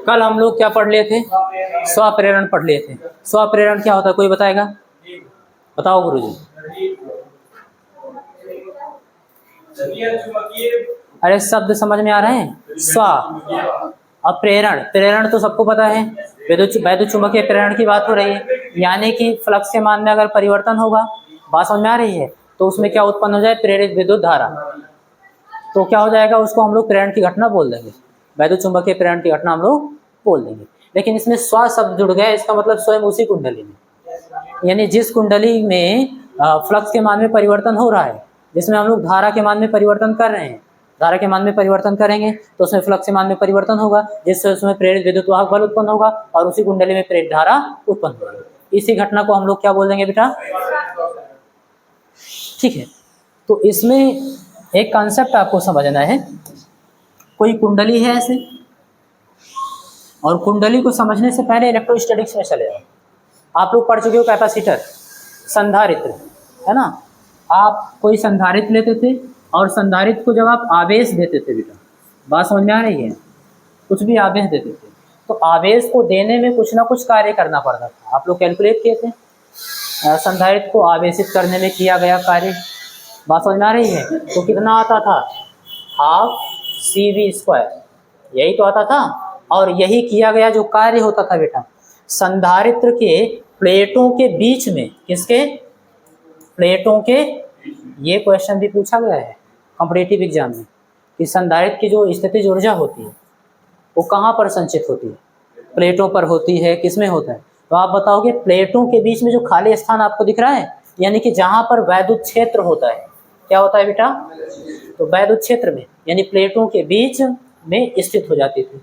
कल हम लोग क्या पढ़ लिए थे? स्वप्रेरण पढ़ लिए थे। स्वप्रेरण क्या होता है, कोई बताएगा? बताओ गुरुजी। अरे शब्द समझ में आ रहे हैं? स्व। अब प्रेरण, प्रेरण तो सबको पता है, वैद्युत चुंबकीय प्रेरण की बात हो रही है, यानी कि फ्लक्स के मान में अगर परिवर्तन होगा, बात समझ में आ रही है, तो उसमें क्या उत्पन्न हो जाए? प्रेरित विद्युत धारा। तो क्या हो जाएगा? उसको हम लोग प्रेरण की घटना बोल देंगे, वैद्युत चुंबकीय प्रेरण की घटना हम लोग बोल देंगे। लेकिन इसमें स्व शब्द जुड़ गया, इसका मतलब स्वयं उसी कुंडली में, यानी जिस कुंडली में फ्लक्स के मान में परिवर्तन हो रहा है, जिसमें हम लोग धारा के मान में परिवर्तन कर रहे हैं, धारा के मान में परिवर्तन करेंगे तो उसमें फ्लक्स के मान में परिवर्तन होगा, जिससे उसमें प्रेरित विद्युत वाहक बल उत्पन्न होगा और उसी कुंडली में प्रेरित धारा उत्पन्न होगी। इसी घटना को हम लोग क्या बोल देंगे बेटा? ठीक है। तो इसमें एक कॉन्सेप्ट आपको समझना है, कोई कुंडली है ऐसे, और कुंडली को समझने से पहले इलेक्ट्रोस्टैटिक्स में चले जाओ। आप लोग पढ़ चुके हो कैपेसिटर, संधारित्र, है ना? आप कोई संधारित्र लेते थे और संधारित्र को जब आप आवेश देते थे बेटा, बात समझ में आ रही है? कुछ भी आवेश देते थे तो आवेश को देने में कुछ ना कुछ कार्य करना पड़ता था। आप लोग कैलकुलेट किए थे संधारित्र को आवेशित करने में किया गया कार्य, बात समझ में आ रही है? तो कितना आता था? हाफ CV², यही तो आता था। और यही किया गया जो कार्य होता था बेटा, संधारित्र के प्लेटों के बीच में, किसके? प्लेटों के, ये क्वेश्चन भी पूछा गया है कॉम्पिटिटिव एग्जाम में, कि संधारित्र की जो स्थितिज ऊर्जा होती है वो कहाँ पर संचित होती है? प्लेटों पर होती है, किसमें होता है? तो आप बताओगे प्लेटों के बीच में जो खाली स्थान आपको दिख रहा है, यानी कि जहाँ पर वैद्युत क्षेत्र होता है, क्या होता है बेटा? तो वैद्युत क्षेत्र में, यानी प्लेटों के बीच में स्थित हो जाती थी।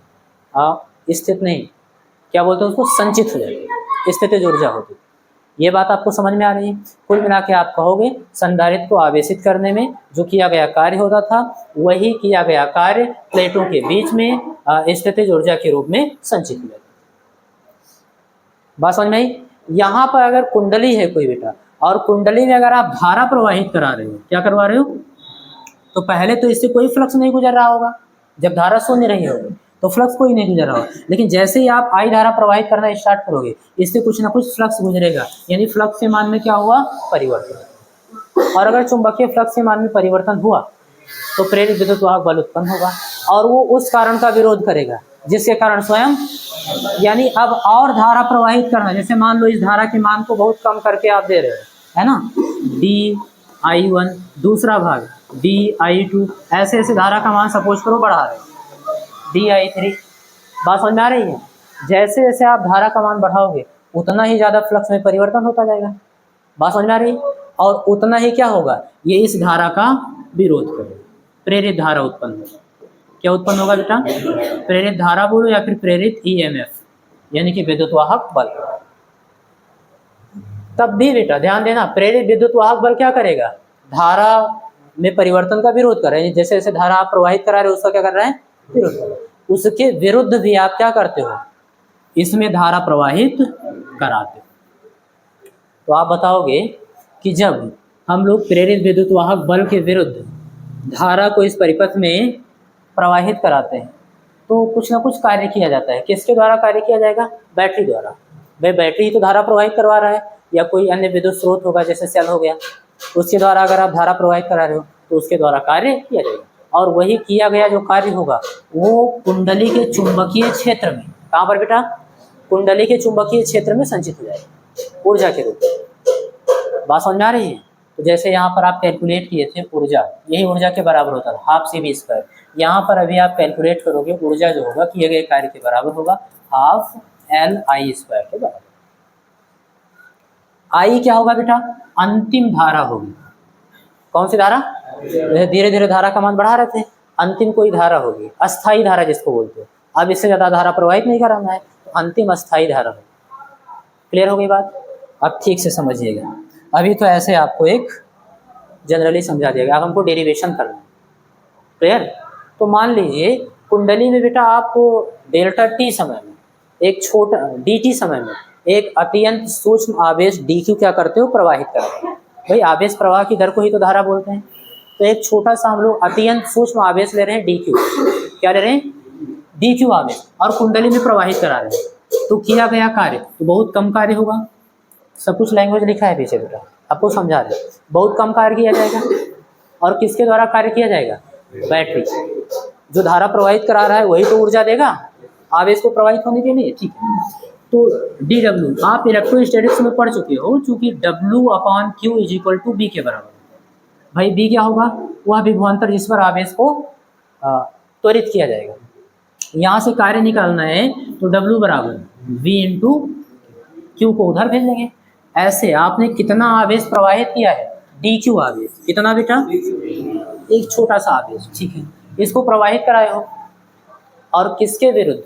स्थित नहीं, क्या बोलते हैं उसको? संचित हो जाती है, स्थितिज ऊर्जा होती है। ये बात आपको समझ में आ रही है? कुल मिला के आप कहोगे संधारित्र को आवेशित करने में जो किया गया कार्य होता था, वही किया गया कार्य प्लेटों के बीच में स्थितिज ऊर्जा के रूप में संचित हो जाती है। बात समझ में आई? यहाँ पर अगर कुंडली है कोई बेटा, और कुंडली में अगर आप धारा प्रवाहित करा रहे हो, क्या करवा रहे हो? तो पहले तो इससे कोई फ्लक्स नहीं गुजर रहा होगा, जब धारा शून्य रही होगी तो फ्लक्स कोई नहीं गुजर रहा होगा। लेकिन जैसे ही आप आई धारा प्रवाहित करना स्टार्ट करोगे, इससे कुछ ना कुछ फ्लक्स गुजरेगा, यानी फ्लक्स के मान में क्या हुआ? परिवर्तन। और अगर चुंबकीय फ्लक्स के मान में परिवर्तन हुआ तो प्रेरित विद्युत वाहक बल उत्पन्न होगा, और वो उस कारण का विरोध करेगा जिसके कारण स्वयं, यानी अब और धारा प्रवाहित करना, जैसे मान लो इस धारा के मान को बहुत कम करके आप दे रहे हो, है ना, DI1, दूसरा भाग DI2, ऐसे ऐसे धारा का मान सपोज करो बढ़ा रहे हो, DI3। बात समझ में आ रही है? जैसे जैसे आप धारा का मान बढ़ाओगे उतना ही ज़्यादा फ्लक्स में परिवर्तन होता जाएगा। बात समझ में आ रही है? और उतना ही क्या होगा? ये इस धारा का विरोध करेगा, प्रेरित धारा उत्पन्न होगा। क्या उत्पन्न होगा बेटा? प्रेरित धारा बोलो या फिर प्रेरित EMF, यानी कि विद्युत वाहक बल। तब भी बेटा ध्यान देना, प्रेरित विद्युत वाहक बल क्या करेगा? धारा में परिवर्तन का विरोध कर रहे हैं। जैसे जैसे धारा आप प्रवाहित करा रहे हो उसका क्या कर रहे हैं? विरोध कर रहे हैं। उसके विरुद्ध भी आप क्या करते हो? इसमें धारा प्रवाहित कराते हो। तो आप बताओगे कि जब हम लोग प्रेरित विद्युत वाहक बल के विरुद्ध धारा को इस परिपथ में प्रवाहित कराते हैं तो कुछ ना कुछ कार्य किया जाता है। किसके द्वारा कार्य किया जाएगा? बैटरी द्वारा। भाई बैटरी ही तो धारा प्रवाहित करवा रहा है, या कोई अन्य विद्युत स्रोत होगा जैसे सेल हो गया, उसके द्वारा अगर आप धारा प्रवाहित करा रहे हो तो उसके द्वारा कार्य किया जाएगा। और वही किया गया जो कार्य होगा वो कुंडली के चुंबकीय क्षेत्र में, कहाँ पर बेटा? कुंडली के चुंबकीय क्षेत्र में संचित हो जाएगा ऊर्जा के रूप में। बात समझ में आ रही है? तो जैसे यहाँ पर आप कैलकुलेट किए थे ऊर्जा, यही ऊर्जा के बराबर होता था हाफ CV²। यहाँ पर अभी आप कैलकुलेट करोगे ऊर्जा जो होगा किए गए कार्य के बराबर होगा हाफ LI² के बराबर। आई क्या होगा बेटा? अंतिम धारा होगी। कौन सी धारा? धीरे धीरे धारा का मान बढ़ा रहे थे, अंतिम कोई धारा होगी, अस्थाई धारा जिसको बोलते हैं। अब इससे ज्यादा धारा प्रवाहित नहीं कराना है तो अंतिम अस्थाई धारा होगी। क्लियर हो गई बात? अब ठीक से समझिएगा। अभी तो ऐसे आपको एक जनरली समझा दिया गया, अब हमको डेरिवेशन करना है। क्लियर? तो मान लीजिए कुंडली में बेटा आपको डेल्टा T समय में, एक छोटा DT समय में एक अत्यंत सूक्ष्म आवेश DQ क्या करते हो? प्रवाहित करते हो। भाई आवेश प्रवाह की दर को ही तो धारा बोलते हैं। तो एक छोटा सा हम लोग अत्यंत सूक्ष्म आवेश ले रहे हैं DQ, क्या ले रहे हैं? डी क्यू आवेश और कुंडली में प्रवाहित करा रहे हैं, तो किया गया कार्य तो बहुत कम कार्य होगा। सब कुछ लैंग्वेज लिखा है पीछे बेटा, आपको समझा रहे, बहुत कम कार्य किया जाएगा। और किसके द्वारा कार्य किया जाएगा? बैटरी। जो धारा प्रवाहित करा रहा है वही तो ऊर्जा देगा आवेश को प्रवाहित होने के लिए, ठीक है। तो डी डब्ल्यू आप इलेक्ट्रोस्टैटिक्स में पढ़ चुके हो, चूंकि W upon Q is equal to B के बराबर। भाई बी क्या होगा? वह विभवांतर जिस पर आवेश को त्वरित किया जाएगा। यहाँ से कार्य निकालना है तो डब्ल्यू बराबर वी इंटू क्यू को उधर भेज देंगे। ऐसे आपने कितना आवेश प्रवाहित किया है? डी क्यू आवेश। कितना बेटा? एक छोटा सा आवेश, ठीक है। इसको प्रवाहित कराए हो और किसके विरुद्ध?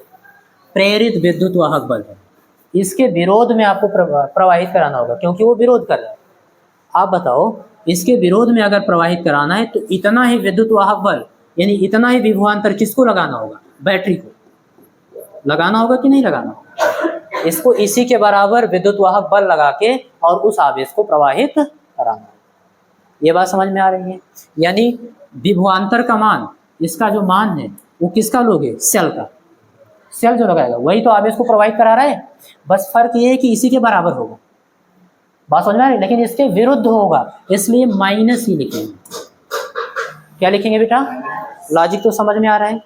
प्रेरित विद्युत वाहक बल है, इसके विरोध में आपको प्रवाहित कराना होगा, क्योंकि वो विरोध कर रहा है। आप बताओ, इसके विरोध में अगर प्रवाहित कराना है तो इतना ही विद्युत वाहक बल यानी इतना ही विभवांतर किसको लगाना होगा? बैटरी को लगाना होगा कि नहीं लगाना होगा? इसको इसी के बराबर विद्युत वाहक बल लगा के और उस आवेश को प्रवाहित कराना। ये बात समझ में आ रही है? यानी विभवांतर का मान, इसका जो मान है वो किसका लोगे? सेल का। सेल जो लगाएगा वही तो आवेश को प्रवाहित करा रहा है, बस फर्क ये है कि इसी के बराबर होगा। बात समझ में आ रही है? लेकिन इसके विरुद्ध होगा, इसलिए माइनस ही लिखेंगे। क्या लिखेंगे बेटा? लॉजिक तो समझ में आ रहा है?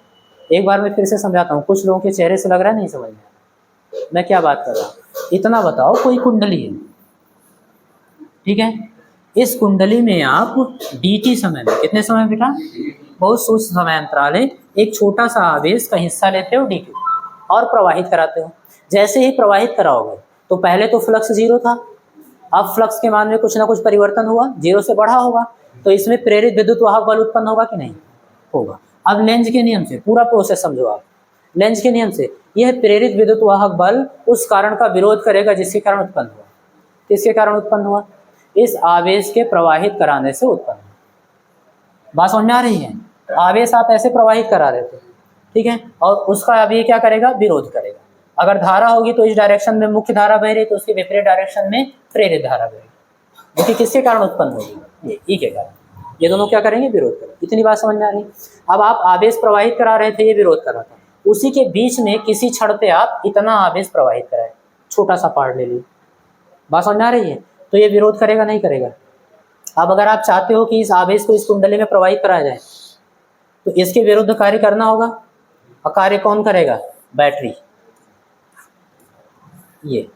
एक बार मैं फिर से समझाता हूँ, कुछ लोगों के चेहरे से लग रहा है नहीं समझ में मैं क्या बात कर रहा हूँ। इतना बताओ, कोई कुंडली है, ठीक है, इस कुंडली में आप dt समय में, कितने समय बेटा? बहुत सूक्ष्म समय अंतराल है, एक छोटा सा आवेश का हिस्सा लेते हो dq और प्रवाहित कराते हो। जैसे ही प्रवाहित कराओगे तो पहले तो फ्लक्स जीरो था, अब फ्लक्स के मान में कुछ ना कुछ परिवर्तन हुआ, जीरो से बढ़ा होगा, तो इसमें प्रेरित विद्युत वाहक बल उत्पन्न होगा कि नहीं? होगा। अब लेंज के नियम से पूरा प्रोसेस समझो आप। लेंज के नियम से यह प्रेरित विद्युत वाहक बल उस कारण का विरोध करेगा जिसके कारण उत्पन्न हुआ। किसके कारण उत्पन्न हुआ? इस आवेश के प्रवाहित कराने से उत्पन्न हुआ। बात समझ में आ रही है? तो आवेश आप ऐसे प्रवाहित करा रहे थे, ठीक है, और उसका अब ये क्या करेगा? विरोध करेगा। अगर धारा होगी तो इस डायरेक्शन में मुख्य धारा बह रही, तो उसके विपरीत डायरेक्शन में प्रेरित धारा बहेगी, जो कि किसके कारण उत्पन्न होगी? ये ई के कारण। ये दोनों क्या करेंगे? विरोध करेंगे। इतनी बात समझ में आ रही? अब आप आवेश प्रवाहित करा रहे थे, ये विरोध कर रहा था, उसी के बीच में किसी क्षण पे आप इतना आवेश प्रवाहित कराए, छोटा सा पार्ट ले लीजिए। बात समझ में आ रही है? तो ये विरोध करेगा नहीं करेगा? अब अगर आप चाहते हो कि इस आवेश को इस कुंडली में प्रवाहित कराया जाए तो इसके विरुद्ध कार्य करना होगा, और कार्य कौन करेगा? बैटरी। ये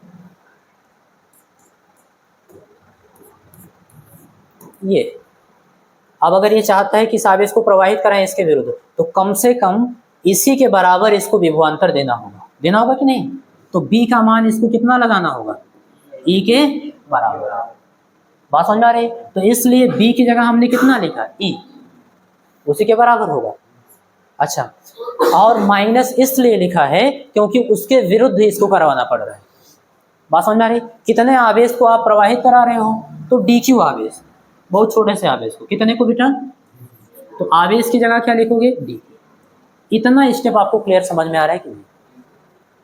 अब अगर ये चाहता है कि इस आवेश को प्रवाहित कराएं इसके विरुद्ध, तो कम से कम इसी के बराबर इसको विभवांतर देना होगा कि नहीं? तो B का मान इसको कितना लगाना होगा? E के बराबर। बात समझ में आ रही? तो इसलिए B की जगह हमने कितना लिखा? E, उसी के बराबर होगा। अच्छा, और माइनस इसलिए लिखा है क्योंकि उसके विरुद्ध इसको करवाना पड़ रहा है। बात समझ में आ रही? कितने आवेश को आप प्रवाहित करा रहे हो? तो DQ आवेश, बहुत छोटे से आवेश को। कितने को बेटा? तो आवेश की जगह क्या लिखोगे? D। इतना स्टेप आपको क्लियर समझ में आ रहा है कि नहीं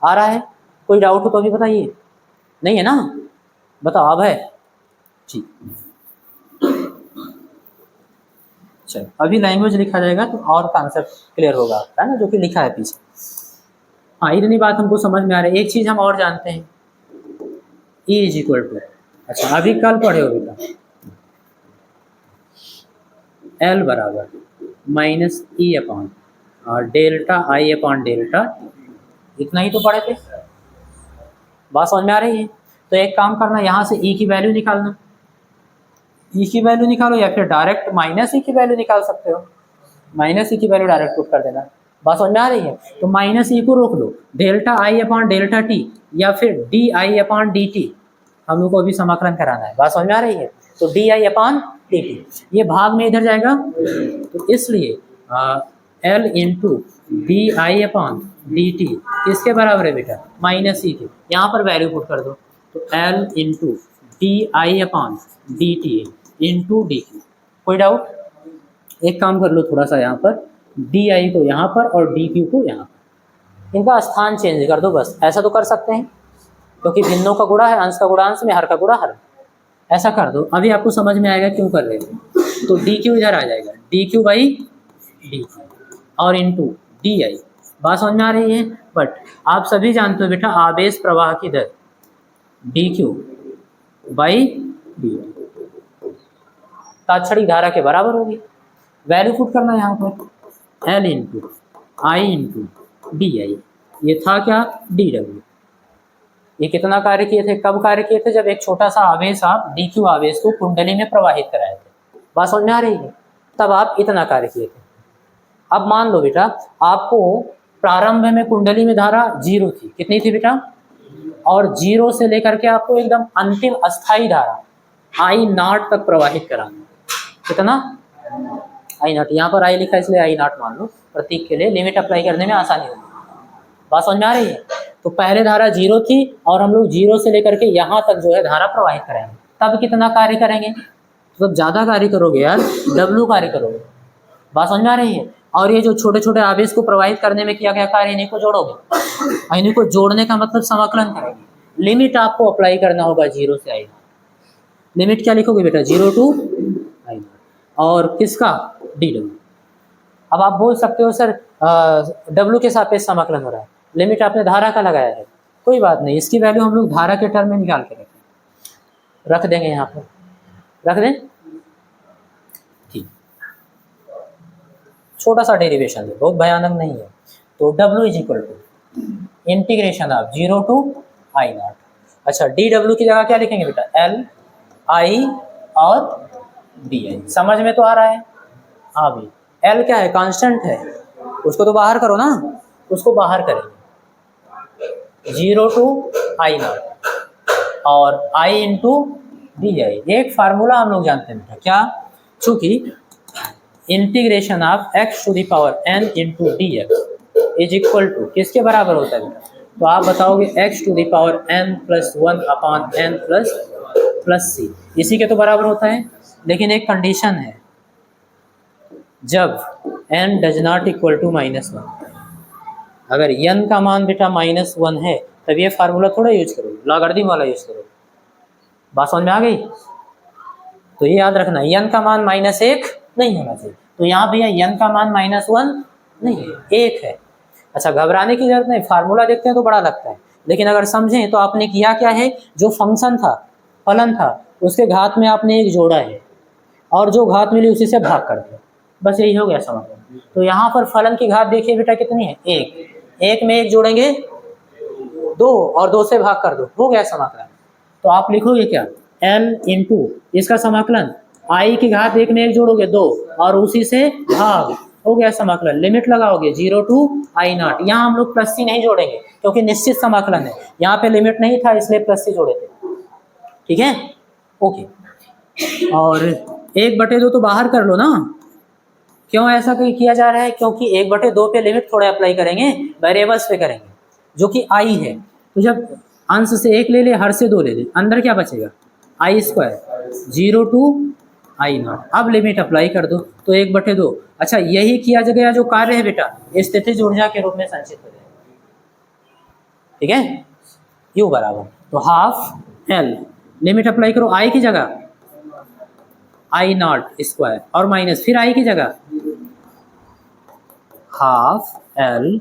आ रहा है? कोई डाउट हो तो अभी बताइए। नहीं है ना? बताओ अब है? ठीक, चलो अभी लैंग्वेज लिखा जाएगा तो और कॉन्सेप्ट क्लियर होगा आपका, है ना, जो कि लिखा है पीछे। हाँ, इतनी बात हमको समझ में आ रही है। एक चीज हम और जानते हैं, E इज इक्वल टू, अच्छा अभी कल पढ़े हो बेटा, L बराबर minus E upon delta I upon delta, इतना ही तो पढ़े थे। बात समझ में आ रही है? तो एक काम करना, यहाँ से E की वैल्यू निकालना, E की वैल्यू निकालो, या फिर डायरेक्ट माइनस E की वैल्यू निकाल सकते हो, माइनस E की वैल्यू डायरेक्ट पुट कर देना। बात समझ में आ रही है? तो माइनस E को रोक लो, delta I upon delta T, या फिर DI अपॉन DT, हम लोग को अभी समाकलन कराना है। बात समझ में आ रही है? तो DI अपॉन DT, ये भाग में इधर जाएगा, तो इसलिए L into DI upon DT किसके बराबर है बेटा? माइनस E के। यहाँ पर वैल्यू पुट कर दो, तो L into DI upon DT into DQ। कोई डाउट? एक काम कर लो थोड़ा सा, यहाँ पर DI को यहाँ पर और DQ को यहाँ पर, इनका स्थान चेंज कर दो बस। ऐसा तो कर सकते हैं क्योंकि भिन्नों का गुणा है, अंश का गुणा अंश में, हर का गुणा हर। ऐसा कर दो, अभी आपको समझ में आएगा क्यों कर रहे हो। तो DQ इधर आ जाएगा, DQ बाई DQ और इंटू DI बात समझ में आ रही है। बट आप सभी जानते हो बेटा आवेश प्रवाह की दर dq बाई dt तात्क्षणिक धारा के बराबर होगी। वैल्यू पुट करना है यहाँ पर L इंटू आई इंटू डी आई। ये था क्या dw। ये कितना कार्य किए थे, कब कार्य किए थे, जब एक छोटा सा आवेश आप dq आवेश को कुंडली में प्रवाहित कराए थे। बात समझ में आ रही है, तब आप इतना कार्य किए थे। अब मान लो बेटा आपको प्रारंभ में कुंडली में धारा 0 थी, कितनी थी बेटा, और 0 से लेकर के आपको एकदम अंतिम अस्थाई धारा आई नॉट तक प्रवाहित कराना। कितना आई नॉट, यहाँ पर आई लिखा है इसलिए आई नॉट मान लो प्रतीक के लिए, लिमिट अप्लाई करने में आसानी होगी। बात समझ में आ रही है। तो पहले धारा 0 थी और हम लोग 0 से लेकर के यहाँ तक जो है धारा प्रवाहित कराएंगे, तब कितना कार्य करेंगे, तो ज़्यादा कार्य करोगे यार, W कार्य करोगे। बात समझ में आ रही है। और ये जो छोटे छोटे आवेश को प्रवाहित करने में किया गया कार्य, इन्हीं को जोड़ोगे, इन्हीं को जोड़ने का मतलब समाकलन करेंगे। लिमिट आपको अप्लाई करना होगा 0 से आई। लिमिट क्या लिखोगे बेटा, 0 टू आई, और किसका, dw। अब आप बोल सकते हो सर W के सापेक्ष समाकलन हो रहा है, लिमिट आपने धारा का लगाया है, कोई बात नहीं, इसकी वैल्यू हम लोग धारा के टर्म में निकाल के रख देंगे, यहाँ पर रख दें, ठीक। छोटा सा डेरिवेशन है, बहुत भयानक नहीं है। तो W is equal to integration of 0 to I naught. अच्छा dw की जगह क्या लिखेंगे बेटा, L I और di। समझ में तो आ रहा है। हाँ भाई, L क्या है, कांस्टेंट है, उसको तो बाहर करो ना, उसको बाहर करेंगे 0 टू आई नॉट और I इंटू डी आई। एक फार्मूला हम लोग जानते हैं क्या, चूंकि integration of x to the power n into D X is equal to किसके बराबर होता है बेटा, तो आप बताओगे x to the power n plus 1 upon n plus c, इसी के तो बराबर होता है। लेकिन एक कंडीशन है, जब n does not equal to -1, अगर n का मान बेटा -1 है तब ये फार्मूला थोड़ा यूज करो, लॉगरिथम वाला यूज करो। बात समझ में आ गई। तो ये याद रखना, n का मान -1 नहीं होना चाहिए। तो यहाँ भैया n का मान -1 नहीं है, 1 है। अच्छा घबराने की जरूरत नहीं, फार्मूला देखते हैं तो बड़ा लगता है, लेकिन अगर समझें तो आपने किया क्या है, जो फंक्शन था, फलन था, उसके घात में आपने 1 जोड़ा है और जो घात मिली उसी से भाग कर दिया, बस यही हो गया समाकलन। तो यहाँ पर फलन की घात देखिए बेटा कितनी है, 1, 1 में 1 जोड़ेंगे 2 और 2 से भाग कर दो, हो गया समाकलन। तो आप लिखोगे क्या, L इंटू इसका समाकलन I की घात 1 में 1 जोड़ोगे 2 और उसी से भाग, हो गया समाकलन। लिमिट लगाओगे 0 टू आई नॉट। यहाँ हम लोग प्लस सी नहीं जोड़ेंगे क्योंकि निश्चित समाकलन है, यहाँ पे लिमिट नहीं था इसलिए प्लस सी जोड़े थे, ठीक है, ओके। और 1/2 तो बाहर कर लो ना, क्यों ऐसा कहीं किया जा रहा है, क्योंकि 1/2 पे लिमिट थोड़ा अप्लाई करेंगे, वेरिएबल्स पे करेंगे जो कि I है। तो जब अंश से 1 ले ले, हर से 2 ले ले, अंदर क्या बचेगा, I², 0 टू आई नॉट। अब लिमिट अप्लाई कर दो तो 1/2। अच्छा यही किया गया जो कार्य है बेटा, स्थितिज ऊर्जा के रूप में संचित हो जाएगा, ठीक है, U बराबर, तो ½ L, लिमिट अप्लाई करो I की जगह I0² और माइनस फिर I की जगह ½ L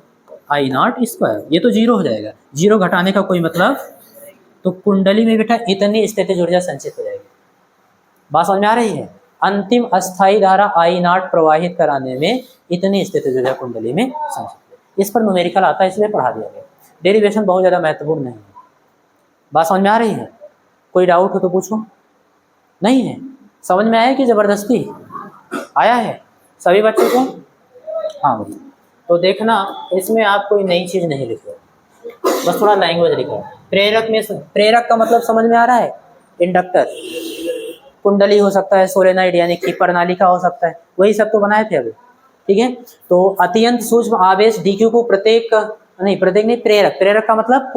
I0², ये तो 0 हो जाएगा, 0 घटाने का कोई मतलब, तो कुंडली में बेटा इतनी स्थितिज ऊर्जा संचित हो जाएगी। बात समझ में आ रही है। अंतिम अस्थाई धारा I0 प्रवाहित कराने में इतनी स्थितिज ऊर्जा कुंडली में संचित है। इस पर न्यूमेरिकल आता है इसलिए पढ़ा दिया गया, डेरिवेशन बहुत ज़्यादा महत्वपूर्ण नहीं है। बात समझ में आ रही है, कोई डाउट हो तो पूछो। नहीं है, समझ में आया कि ज़बरदस्ती आया है सभी बच्चों को। हाँ भाई, तो देखना इसमें आप कोई नई चीज़ नहीं लिखो, बस थोड़ा लैंग्वेज लिखो। प्रेरक में, प्रेरक का मतलब समझ में आ रहा है, इंडक्टर, कुंडली हो सकता है, सोलेनॉइड यानी कि प्रणाली का हो सकता है, वही सब तो बनाए थे अभी, ठीक है। तो अत्यंत सूक्ष्म आवेश DQ को प्रेरक प्रेरक का मतलब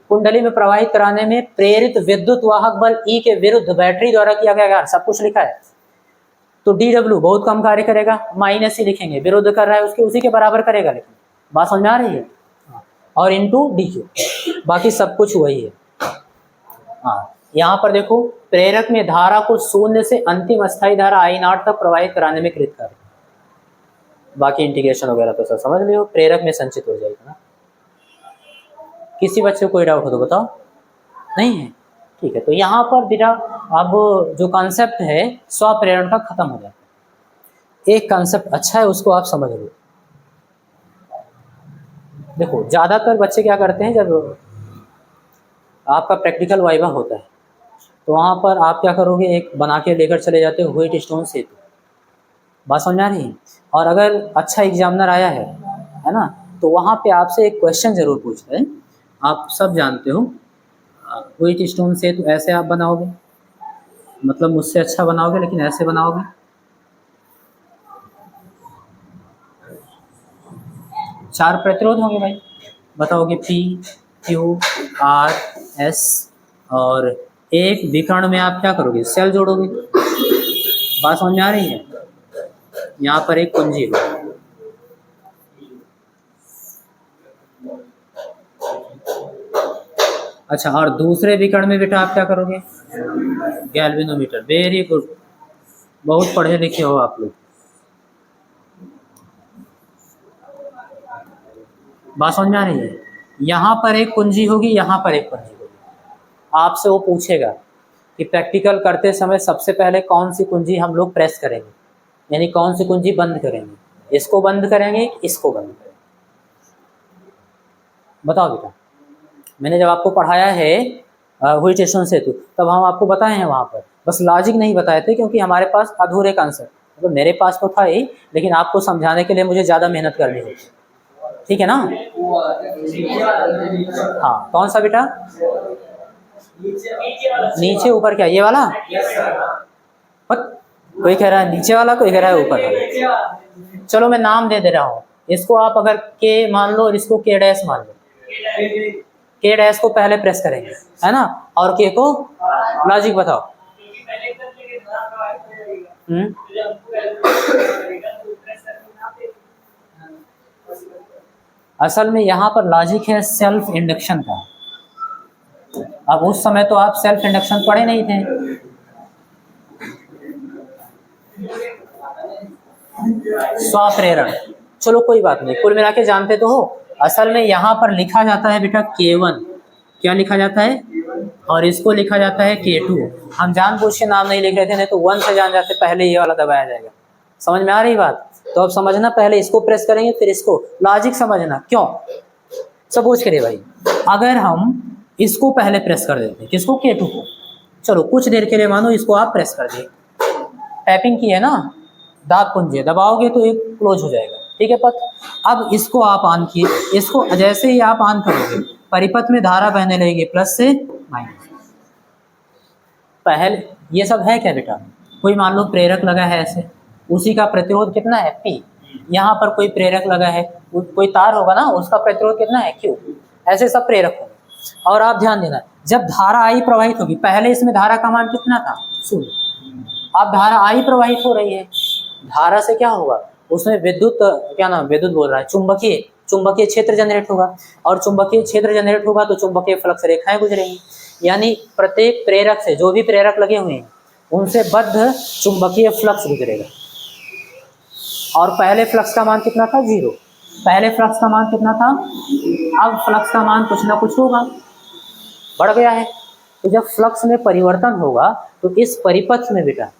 कुंडली में प्रवाहित कराने में प्रेरित विद्युत वाहक बल E के विरुद्ध बैटरी द्वारा किया गया, सब कुछ लिखा है। तो DW बहुत कम कार्य करेगा, माइनस ही लिखेंगे, विरुद्ध कर रहा है उसके, उसी के बराबर करेगा, लेकिन बात समझ में आ रही है। और इंटू DQ, बाकी सब कुछ वही है। हाँ यहाँ पर देखो, प्रेरक में धारा को शून्य से अंतिम अस्थाई धारा I0 तक प्रवाहित कराने में कृत कार्य। बाकी इंटीग्रेशन वगैरह तो सब समझ लियो, प्रेरक में संचित हो जाएगा ना। किसी बच्चे को कोई डाउट हो तो बताओ, नहीं है? ठीक है, तो यहाँ पर बेटा अब जो कॉन्सेप्ट है स्वप्रेरण का खत्म हो जाता है। एक कॉन्सेप्ट अच्छा है, उसको आप समझ लो। देखो ज़्यादातर बच्चे क्या करते हैं, जब आपका प्रैक्टिकल वाइवा होता है तो वहाँ पर आप क्या करोगे, एक बना के लेकर चले जाते हो व्हीट स्टोन सेतु। बात समझ आ रही है? और अगर अच्छा एग्जामिनर आया है ना, तो वहाँ पे आपसे एक क्वेश्चन जरूर पूछता है। आप सब जानते हो व्हीट स्टोन सेतु ऐसे आप बनाओगे, मतलब मुझसे अच्छा बनाओगे, लेकिन ऐसे बनाओगे। चार प्रतिरोध होंगे भाई, बताओगे P, Q, R, S, और एक विकर्ण में आप क्या करोगे, सेल जोड़ोगे। बात समझ में आ रही है? यहाँ पर एक कुंजी है, अच्छा, और दूसरे विकर्ण में बेटा आप क्या करोगे, गैल्वेनोमीटर। वेरी गुड, बहुत पढ़े लिखे हो आप लोग। बात समझ में आ रही है? यहाँ पर एक कुंजी होगी, यहाँ पर एक कुंजी होगी। आपसे वो पूछेगा कि प्रैक्टिकल करते समय सबसे पहले कौन सी कुंजी हम लोग प्रेस करेंगे, यानी कौन सी कुंजी बंद करेंगे, इसको बंद करेंगे, इसको बंद करेंगे। बताओ बेटा, मैंने जब आपको पढ़ाया है व्हीट स्टोन सेतु, तब हम आपको बताए हैं वहाँ पर, बस लॉजिक नहीं बताए थे क्योंकि हमारे पास अधूरे कॉन्सेप्ट, मतलब मेरे पास तो था ही, लेकिन आपको समझाने के लिए मुझे ज़्यादा मेहनत करनी होती। ठीक है ना? हाँ, कौन सा बेटा, नीचे ऊपर, क्या ये वाला? कोई कह रहा है नीचे वाला, कोई कह रहा है ऊपर वाला। चलो मैं नाम दे रहा हूँ, इसको आप अगर के मान लो और इसको के डैश मान लो। के डैश को पहले प्रेस करेंगे, है ना, और के को, लॉजिक बताओ। असल में यहाँ पर लॉजिक है सेल्फ इंडक्शन का। अब उस समय तो आप सेल्फ इंडक्शन पढ़े नहीं थे। स्वप्रेरण, चलो कोई बात नहीं, कुल मिला के जानते तो हो। असल में यहाँ पर लिखा जाता है बेटा K1, क्या लिखा जाता है, और इसको लिखा जाता है K2। हम जानबूझ के नाम नहीं लिख रहे थे, नहीं तो 1 से जान जाते, पहले ये वाला दबाया जाएगा। समझ में आ रही बात? तो अब समझना, पहले इसको प्रेस करेंगे फिर इसको, लॉजिक समझना क्यों। सपोज करिए भाई, अगर हम इसको पहले प्रेस कर देते, किसको, K2 को, चलो कुछ देर के लिए मानो इसको आप प्रेस कर दिए, टैपिंग की है ना, दाब कुंजी दबाओगे तो एक क्लोज हो जाएगा, ठीक है पथ। अब इसको आप ऑन किए, इसको जैसे ही आप ऑन करोगे परिपथ में धारा बहने लगेगी प्लस से माइनस। पहले ये सब है क्या बेटा, कोई मान लो प्रेरक लगा है ऐसे, उसी का प्रतिरोध कितना है P, यहाँ पर कोई प्रेरक लगा है, कोई तार होगा ना, उसका प्रतिरोध कितना है Q, ऐसे सब प्रेरक होंगे। और आप ध्यान देना, जब धारा I प्रवाहित होगी, पहले इसमें धारा का मान कितना था, 0। अब धारा I प्रवाहित हो रही है, धारा से क्या होगा, उसमें विद्युत, क्या नाम, विद्युत बोल रहा है, चुंबकीय क्षेत्र जनरेट होगा, और चुंबकीय क्षेत्र जनरेट होगा तो चुंबकीय फ्लक्स रेखाएं गुजरेंगी, यानी प्रत्येक प्रेरक से, जो भी प्रेरक लगे हुए हैं उनसे बद्ध चुंबकीय फ्लक्स गुजरेगा। और पहले फ्लक्स का मान कितना था, 0। पहले फ्लक्स का मान कितना था, अब फ्लक्स का मान कुछ ना कुछ होगा, बढ़ गया है। तो जब फ्लक्स में परिवर्तन होगा तो इस परिपथ में बेटा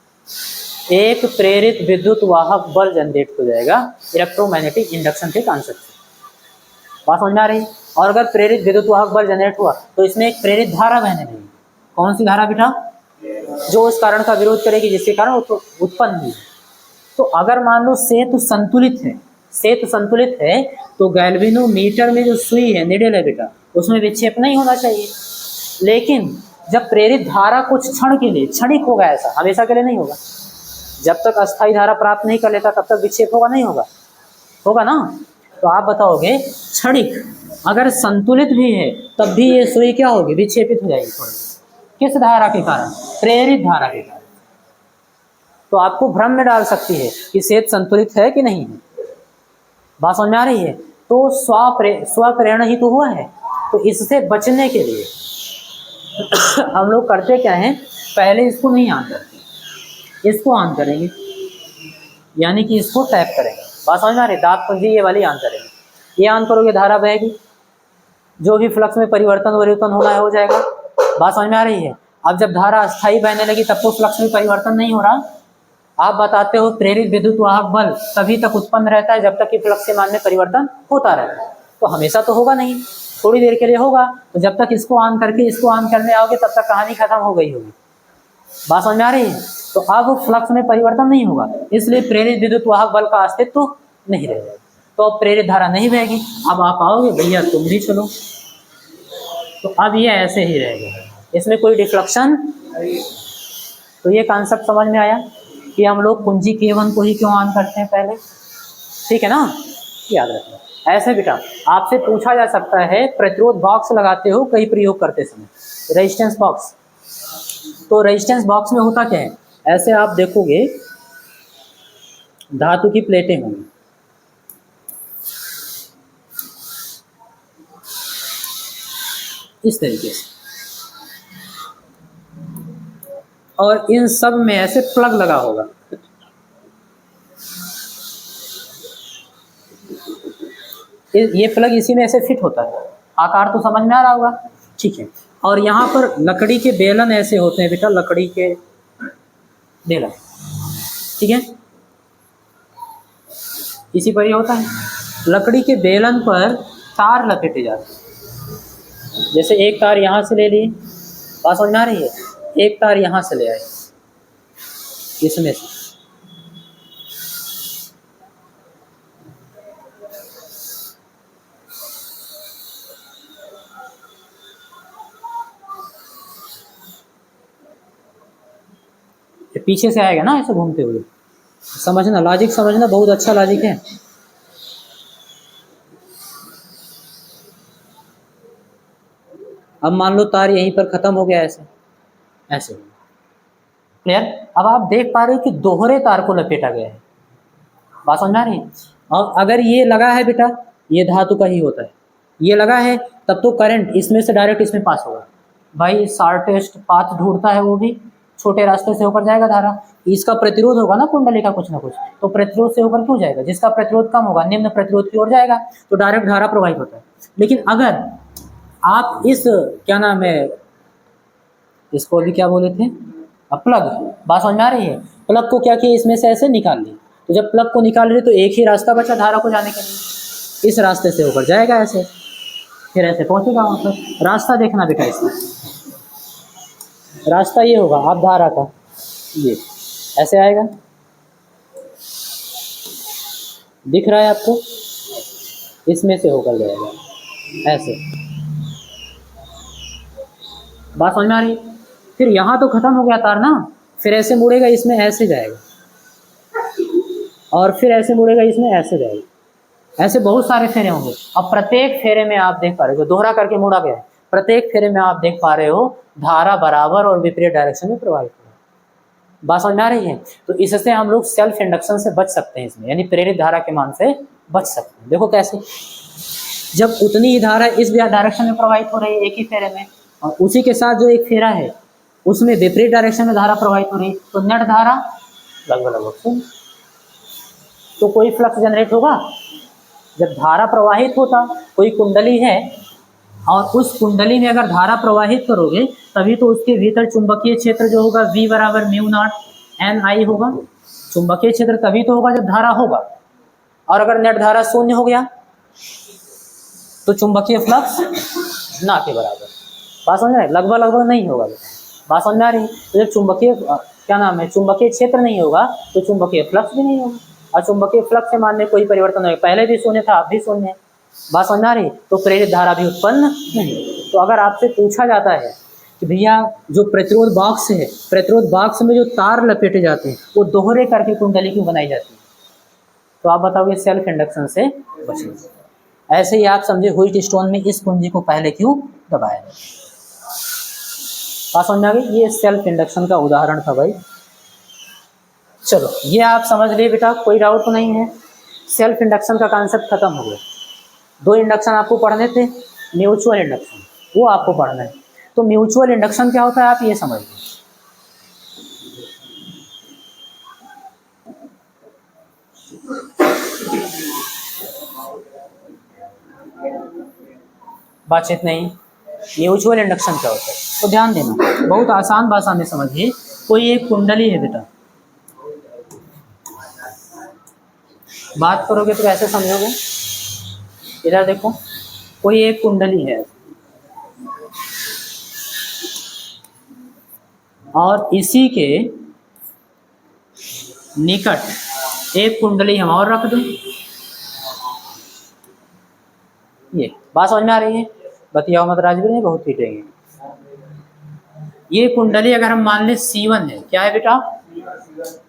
एक प्रेरित विद्युत वाहक बल जनरेट हो जाएगा, इलेक्ट्रोमैग्नेटिक इंडक्शन के कॉन्सेप्ट से। बात समझ में आ रही? और अगर प्रेरित विद्युत वाहक बल जनरेट हुआ तो इसमें एक प्रेरित धारा बहने लगेगी। कौन सी धारा बेटा, जो उस कारण का विरोध करेगी जिसके कारण उत्पन्न हुई। तो अगर मान लो सेतु संतुलित है, तो गैल्वेनोमीटर में जो सुई है, निडल है बेटा, उसमें विक्षेप नहीं होना चाहिए। लेकिन जब प्रेरित धारा कुछ क्षण के लिए, क्षणिक होगा, ऐसा हमेशा के लिए नहीं होगा। जब तक अस्थायी धारा प्राप्त नहीं कर लेता तब तक विक्षेप होगा, नहीं होगा, होगा ना। तो आप बताओगे क्षणिक, अगर संतुलित भी है तब भी ये सुई क्या होगी, विक्षेपित हो जाएगी थोड़ी। किस धारा के कारण, प्रेरित धारा के कारण। तो आपको भ्रम में डाल सकती है कि सेतु संतुलित है कि नहीं है। बात समझ में आ रही है? तो स्वप्रेरण ही तो हुआ है। तो इससे बचने के लिए हम लोग करते क्या हैं, पहले इसको नहीं ऑन करते, इसको ऑन करेंगे, यानी कि इसको टैप करेंगे। बात समझ में आ रही है? दाब कुंजी ये वाली ऑन करेंगे, ये ऑन करोगे धारा बहेगी, जो भी फ्लक्स में परिवर्तन होना है हो जाएगा। बात समझ में आ रही है? अब जब धारा अस्थायी बहने लगी तब तो फ्लक्स में परिवर्तन नहीं हो रहा। आप बताते हो प्रेरित विद्युत वाहक बल तभी तक उत्पन्न रहता है जब तक कि फ्लक्स के मान में परिवर्तन होता रहता है, तो हमेशा तो होगा नहीं, थोड़ी देर के लिए होगा। तो जब तक इसको ऑन करके इसको ऑन करने आओगे तब तक कहानी खत्म हो गई होगी। बात समझ में आ रही है? तो अब फ्लक्स में परिवर्तन नहीं होगा, इसलिए प्रेरित विद्युत वाहक बल का अस्तित्व तो नहीं रहेगा, तो अब प्रेरित धारा नहीं बहेगी। अब आप आओगे भैया तुम भी चलो, तो अब ये ऐसे ही रहेगा, इसमें कोई डिफ्लेक्शन। तो ये कॉन्सेप्ट समझ में आया कि हम लोग कुंजी K1 को ही क्यों ऑन करते हैं पहले, ठीक है ना, याद रखना। ऐसे बेटा आपसे पूछा जा सकता है प्रतिरोध बॉक्स लगाते हो कई प्रयोग करते समय, रेजिस्टेंस बॉक्स, तो रेजिस्टेंस बॉक्स में होता क्या है, ऐसे आप देखोगे धातु की प्लेटें होंगी, इस तरीके से, और इन सब में ऐसे प्लग लगा होगा, ये प्लग इसी में ऐसे फिट होता है, आकार तो समझ में आ रहा होगा, ठीक है। और यहाँ पर लकड़ी के बेलन ऐसे होते हैं बेटा, लकड़ी के बेलन, ठीक है, इसी पर ये होता है। लकड़ी के बेलन पर तार लपेटे जाते हैं, जैसे एक तार यहाँ से ले ली, बात समझ में आ रही है, एक तार यहाँ से ले आए इसमें से, पीछे से आएगा ना ऐसे घूमते हुए, समझना, लॉजिक समझना, बहुत अच्छा लॉजिक है। अब मान लो तार यहीं पर खत्म हो गया, ऐसे ऐसे, क्लियर। अब आप देख पा रहे हो कि दोहरे तार को लपेटा गया है, बात समझ में आ रही है। और अगर ये लगा है बेटा, ये धातु का ही होता है, ये लगा है तब तो करंट इसमें से डायरेक्ट इसमें पास होगा, भाई शॉर्टेस्ट पाथ ढूंढता है वो भी, छोटे रास्ते से होकर जाएगा धारा, इसका प्रतिरोध होगा ना कुंडली का कुछ ना कुछ, तो प्रतिरोध से होकर क्यों जाएगा, जिसका प्रतिरोध कम होगा निम्न प्रतिरोध की ओर जाएगा, तो डायरेक्ट धारा प्रवाहित होता है। लेकिन अगर आप इस क्या नाम है, इसको अभी क्या बोले थे, प्लग, बात समझ में आ रही है, प्लग को क्या किया, इसमें से ऐसे निकाल ली, तो जब प्लग को निकाल रहे तो एक ही रास्ता बचा धारा को जाने के लिए, इस रास्ते से होकर जाएगा ऐसे, फिर ऐसे पहुंचेगा वहाँ पर। रास्ता देखना बेटा, इसमें रास्ता ये होगा आप धारा का, ये ऐसे आएगा, दिख रहा है आपको, इसमें से होकर जाएगा ऐसे, बात समझ में आ रही है। फिर यहाँ तो खत्म हो गया तार ना, फिर ऐसे मुड़ेगा इसमें ऐसे जाएगा, और फिर ऐसे मुड़ेगा इसमें ऐसे जाएगा, ऐसे बहुत सारे फेरे होंगे। अब प्रत्येक फेरे में आप देख पा रहे हो, जो दोहरा करके मुड़ा गया है, प्रत्येक फेरे में आप देख पा रहे हो धारा बराबर और विपरीत डायरेक्शन में प्रवाहित हो रहा है, बात समझ में आ रही है। तो इससे हम लोग सेल्फ इंडक्शन से बच सकते हैं इसमें, यानी प्रेरित धारा के मान से बच सकते हैं। देखो कैसे, जब उतनी ही धारा इस डायरेक्शन में प्रवाहित हो रही है एक ही फेरे में, और उसी के साथ जो एक फेरा है उसमें विपरीत डायरेक्शन में धारा प्रवाहित हो रही है, तो नेट धारा लगभग शून्य, तो कोई फ्लक्स जनरेट होगा। जब धारा प्रवाहित होता, कोई कुंडली है और उस कुंडली में अगर धारा प्रवाहित करोगे तभी तो उसके भीतर चुंबकीय क्षेत्र जो होगा V बराबर μ0 N I होगा, चुंबकीय क्षेत्र तभी तो होगा जब धारा होगा, और अगर नेट धारा शून्य हो गया तो चुंबकीय फ्लक्स ना के बराबर, बात समझ में, लगभग नहीं होगा, बात समझ में आ रही है। तो जब चुंबकीय क्या नाम है, चुंबकीय क्षेत्र नहीं होगा तो चुंबकीय फ्लक्स भी नहीं होगा, और चुंबकीय फ्लक्स के मान में कोई परिवर्तन नहीं, पहले भी शून्य था अब भी शून्य है, बात समझ में आ रही, तो प्रेरित धारा भी उत्पन्न नहीं। तो अगर आपसे पूछा जाता है कि भैया जो प्रतिरोध बॉक्स है, प्रतिरोध बॉक्स में जो तार लपेटे जाते हैं वो दोहरे करके कुंडली क्यों बनाई जाती है, तो आप बताओगे सेल्फ इंडक्शन से बचने। ऐसे ही आप समझे व्हीटस्टोन में इस कुंजी को पहले क्यों दबाया जाए, बात समझ में आ गई। ये सेल्फ इंडक्शन का उदाहरण था भाई। चलो ये आप समझ लिए बेटा, कोई डाउट तो नहीं है। सेल्फ इंडक्शन का कॉन्सेप्ट खत्म हो गया। दो इंडक्शन आपको पढ़ने थे, म्यूचुअल इंडक्शन, वो आपको पढ़ना है। तो म्यूचुअल इंडक्शन क्या होता है आप ये समझिए। बातचीत नहीं। म्यूचुअल इंडक्शन क्या होता है, तो ध्यान देना, बहुत आसान भाषा में समझिए। कोई एक कुंडली है बेटा, बात करोगे तो कैसे समझोगे, इधर देखो, कोई एक कुंडली है और इसी के निकट एक कुंडली हम और रख दें। ये बात समझ में आ रही है, बतियाओ मत राजवीर, नहीं बहुत पीटेंगे। ये कुंडली अगर हम मान ले C1 है, क्या है बेटा,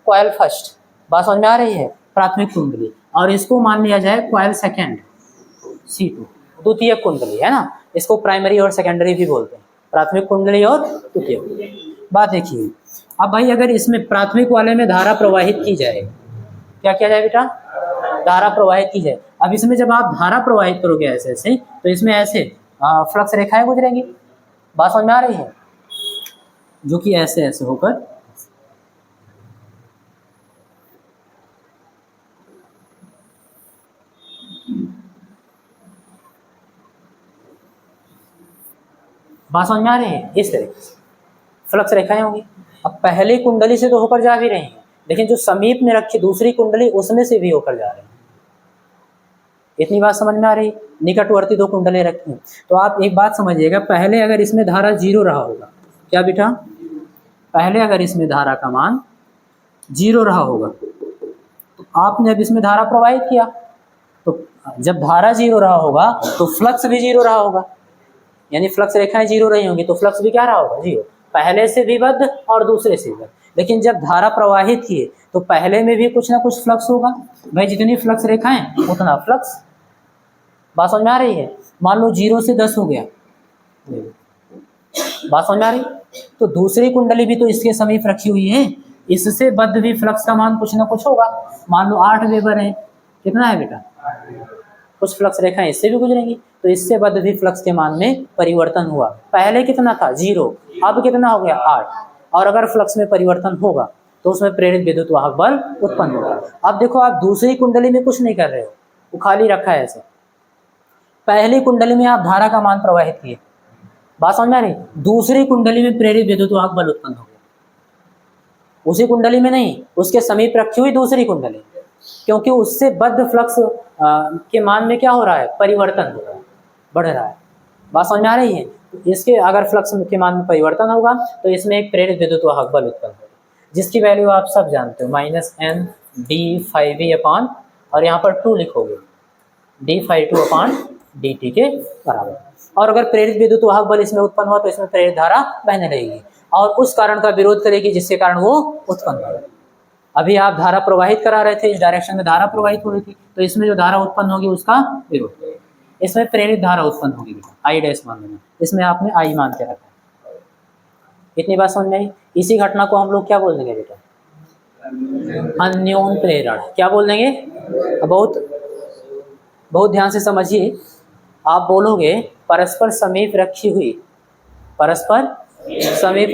कॉइल फर्स्ट, बात समझ में आ रही है, प्राथमिक कुंडली, और इसको मान लिया जाए कॉइल सेकेंड C2, द्वितीय कुंडली है ना, इसको प्राइमरी और सेकेंडरी भी बोलते हैं, प्राथमिक कुंडली और द्वितीय कुंडली। बात देखिए, अब भाई अगर इसमें प्राथमिक वाले में धारा प्रवाहित की जाए, क्या किया जाए बेटा, धारा प्रवाहित की जाए। अब इसमें जब आप धारा प्रवाहित करोगे ऐसे ऐसे, तो इसमें ऐसे फ्लक्स रेखाएं गुजरेंगी, बात समझ में आ रही है, जो कि ऐसे ऐसे होकर बात समझ में आ रही है, इस तरीके से फ्लक्स रेखाएं होंगी। अब पहली कुंडली से तो होकर जा भी रही हैं, लेकिन जो समीप में रखी दूसरी कुंडली उसमें से भी होकर जा रहे हैं। इतनी बात समझ में आ रही, निकटवर्ती दो कुंडली रखी हैं। तो आप एक बात समझिएगा, पहले अगर इसमें धारा 0 रहा होगा, क्या बेटा, पहले अगर इसमें धारा का मान 0 रहा होगा, तो आपने अब इसमें धारा प्रवाहित किया, तो जब धारा 0 रहा होगा तो फ्लक्स भी 0 रहा होगा, यानी फ्लक्स रेखाएं 0 रही होंगी तो फ्लक्स भी क्या रहा होगा, 0, पहले से भी बद्ध और दूसरे से भी बद्ध। लेकिन जब धारा प्रवाहित किए तो पहले में भी कुछ ना कुछ फ्लक्स होगा, भाई जितनी फ्लक्स रेखाएं उतना फ्लक्स, बात समझ में आ रही है। मान लो 0 से 10 हो गया, बात समझ में आ रही, तो दूसरी कुंडली भी तो इसके समीप रखी हुई है, इससे बद्ध भी फ्लक्स का मान कुछ ना कुछ होगा। मान लो 8 वेबर है, कितना है बेटा, कुछ फ्लक्स रेखाएं इससे भी गुजरेंगी, तो इससे बद्ध भी फ्लक्स के मान में परिवर्तन हुआ। पहले कितना था, 0, अब कितना हो गया, 8, और अगर फ्लक्स में परिवर्तन होगा तो उसमें प्रेरित विद्युत वाहक बल उत्पन्न होगा। अब देखो, आप दूसरी कुंडली में कुछ नहीं कर रहे हो, वो खाली रखा है ऐसे, पहली कुंडली में आप धारा का मान प्रवाहित किए, बात समझ में आ रही, दूसरी कुंडली में प्रेरित विद्युत वाहक बल उत्पन्न हो गया, उसी कुंडली में नहीं, उसके समीप रखी हुई दूसरी कुंडली, क्योंकि उससे बद्ध फ्लक्स के मान में क्या हो रहा है, परिवर्तन हो रहा है, बढ़ रहा है, बात समझ में आ रही है। इसके अगर फ्लक्स के मान में परिवर्तन होगा तो इसमें एक प्रेरित विद्युत वाहक बल उत्पन्न होगा, जिसकी वैल्यू आप सब जानते हो, -N d∅v और यहाँ पर 2 लिखोगे, d∅2/dt के बराबर। और अगर प्रेरित विद्युत वाहक बल इसमें उत्पन्न हुआ तो इसमें प्रेरित धारा बहने लगेगी और उस कारण का विरोध करेगी जिसके कारण वो उत्पन्न हो। अभी आप धारा प्रवाहित करा रहे थे, इस डायरेक्शन में धारा प्रवाहित हो रही थी, तो इसमें जो धारा उत्पन्न होगी उसका विरोध करेगी, इसमें प्रेरित धारा उत्पन्न होगी, I' मान लेना, इसमें आपने I मान के रखा। इतनी बात समझ में आई। इसी घटना को हम लोग क्या बोल देंगे बेटा, अन्योन प्रेरण, क्या बोल देंगे, बहुत ध्यान से समझिए। आप बोलोगे परस्पर समीप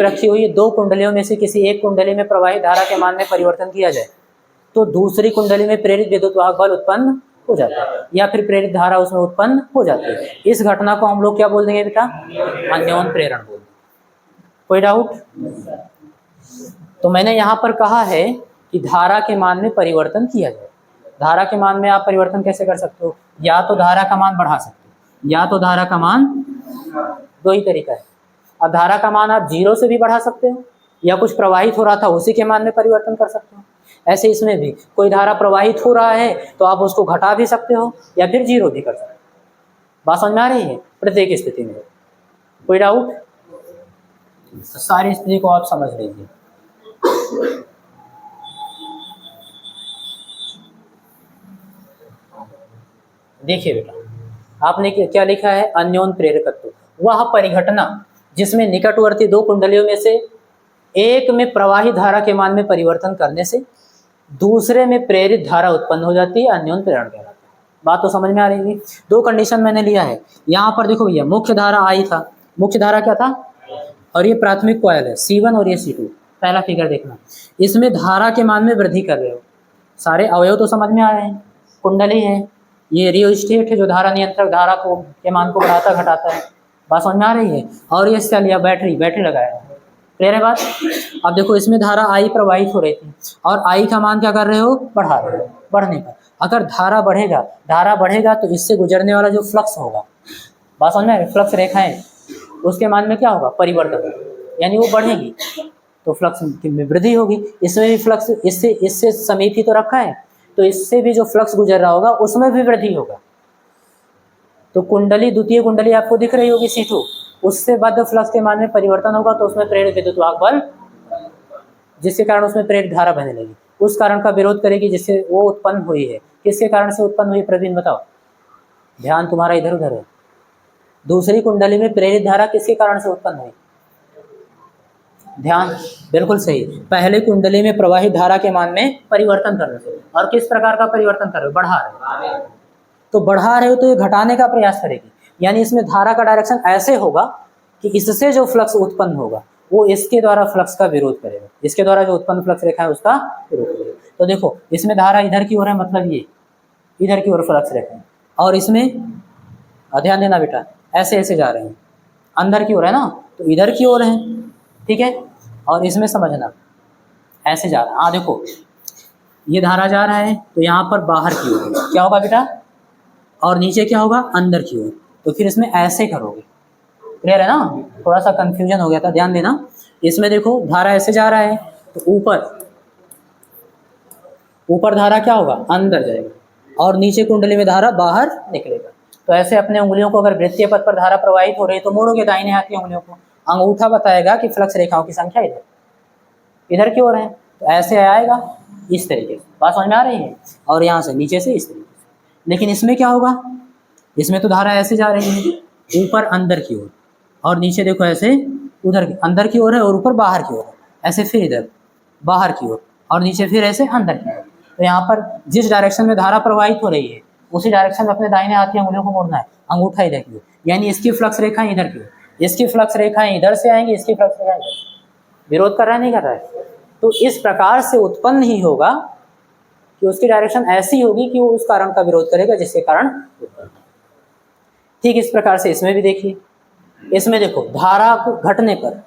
रखी हुई दो कुंडलियों में से किसी एक कुंडली में प्रवाहित धारा के मान में परिवर्तन किया जाए तो दूसरी कुंडली में प्रेरित विद्युत वाहक बल उत्पन्न हो जाता है या फिर प्रेरित धारा उसमें उत्पन्न हो जाती है। इस घटना को हम लोग क्या बोल देंगे बेटा, अन्योन प्रेरण बोल देंगे। कोई डाउट? तो मैंने यहाँ पर कहा है कि धारा के मान में परिवर्तन किया जाए। धारा के मान में आप परिवर्तन कैसे कर सकते हो, या तो धारा का मान बढ़ा सकते हो या तो धारा का मान, दो ही तरीका है। अब धारा का मान आप 0 से भी बढ़ा सकते हो या कुछ प्रवाहित हो रहा था उसी के मान में परिवर्तन कर सकते हो। ऐसे इसमें भी कोई धारा प्रवाहित हो रहा है तो आप उसको घटा भी सकते हो या फिर 0 भी कर सकते हो। बात समझ में आ रही है? प्रत्येक स्थिति में। कोई डाउट? सारी स्थिति को आप समझ लीजिए। देखिए बेटा, आपने क्या लिखा है, अन्योन प्रेरकत्व, वह परिघटना जिसमें निकटवर्ती दो कुंडलियों में से एक में प्रवाही धारा के मान में परिवर्तन करने से दूसरे में प्रेरित धारा उत्पन्न हो जाती है, अन्योन प्रेरण कहलाता है। बात तो समझ में आ रही है। दो कंडीशन मैंने लिया है। यहाँ पर देखो भैया, मुख्य धारा आई था, मुख्य धारा क्या था, और ये प्राथमिक कॉइल है C1 और ये C2। पहला फिगर देखना, इसमें धारा के मान में वृद्धि कर रहे हो, सारे अवयव तो समझ में आ रहे हैं, कुंडली है, ये रियोस्टेट है जो धारा नियंत्रक धारा को के मान को बढ़ाता घटाता है। बात समझ में आ रही है। और ये सेल या बैटरी लगाया है। क्लियर है बात। अब देखो इसमें धारा आई प्रवाहित हो रही थी और आई का मान क्या कर रहे हो, बढ़ा रहे हो। बढ़ने पर अगर धारा बढ़ेगा तो इससे गुजरने वाला जो फ्लक्स होगा, बात समझ में, फ्लक्स रेखाएं, उसके मान में क्या होगा, परिवर्तन, यानी वो बढ़ेगी तो फ्लक्स में वृद्धि होगी। इसमें भी फ्लक्स इससे समीप ही तो रखा है, तो इससे भी जो फ्लक्स गुजर रहा होगा उसमें भी वृद्धि होगा। तो कुंडली, द्वितीय कुंडली आपको दिख रही होगी C2, उससे बद्ध फ्लक्स के मान में परिवर्तन होगा तो उसमें प्रेरित विद्युत वाहक बल, जिसके कारण उसमें प्रेरित धारा बहने लगी, उस कारण का विरोध करेगी जिससे वो उत्पन्न हुई है। किसके कारण से उत्पन्न हुई प्रवीण बताओ, ध्यान तुम्हारा इधर उधर है। दूसरी कुंडली में प्रेरित धारा किसके कारण से उत्पन्न हुई, ध्यान, बिल्कुल सही। पहले कुंडली में प्रवाहित धारा के मान में परिवर्तन कर रहे हो, और किस प्रकार का परिवर्तन कर रहे हो, बढ़ा रहे हो। तो बढ़ा रहे हो तो ये घटाने का प्रयास करेगी, यानी इसमें धारा का डायरेक्शन ऐसे होगा कि इससे जो फ्लक्स उत्पन्न होगा वो इसके द्वारा फ्लक्स का विरोध करेगा, इसके द्वारा जो उत्पन्न फ्लक्स रेखा है उसका विरोध करेगा। तो देखो इसमें धारा इधर की ओर है, मतलब ये इधर की ओर फ्लक्स रेखा है, और इसमें ध्यान देना बेटा, ऐसे ऐसे जा रहे हैं, अंदर की ओर है ना, तो इधर की ओर है, ठीक है। और इसमें समझना ऐसे जा रहा है, हाँ देखो ये धारा जा रहा है तो यहाँ पर बाहर की ओर क्या होगा बेटा, और नीचे क्या होगा, अंदर की ओर। तो फिर इसमें ऐसे करोगे, क्लियर है ना, थोड़ा सा कंफ्यूजन हो गया था, ध्यान देना। इसमें देखो धारा ऐसे जा रहा है तो ऊपर धारा क्या होगा, अंदर जाएगा, और नीचे कुंडली में धारा बाहर निकलेगा। तो ऐसे अपने उंगलियों को, अगर वृत्तीय पथ पर धारा प्रवाहित हो रही है तो मोड़ोगे दाहिने हाथ की उंगलियों को, अंगूठा बताएगा कि फ्लक्स रेखाओं की संख्या इधर की ओर है, तो ऐसे आएगा इस तरीके से, बात समझ में आ रही है, और यहाँ से नीचे से इस तरीके से। लेकिन इसमें क्या होगा, इसमें तो धारा ऐसे जा रही है ऊपर अंदर की ओर, और नीचे देखो ऐसे उधर अंदर की ओर है, और ऊपर बाहर की ओर है, ऐसे फिर इधर बाहर की ओर, और नीचे फिर ऐसे अंदर की ओर। तो यहाँ पर जिस डायरेक्शन में धारा प्रवाहित हो रही है उसी डायरेक्शन में अपने दाहिने हाथ की उंगलियों को मोड़ना है, अंगूठा इधर की ओर, यानी इसकी फ्लक्स रेखाएं इधर की ओर, इसकी फ्लक्स रेखाएं इधर से आएंगी, इसकी फ्लक्स रेखाएं इधर। विरोध कर रहा है, नहीं कर रहा है। तो इस प्रकार से उत्पन्न ही होगा कि उसकी डायरेक्शन ऐसी होगी कि वो उस कारण का विरोध करेगा जिसके कारण। ठीक इस प्रकार से इसमें भी देखिए, इसमें देखो धारा को घटने पर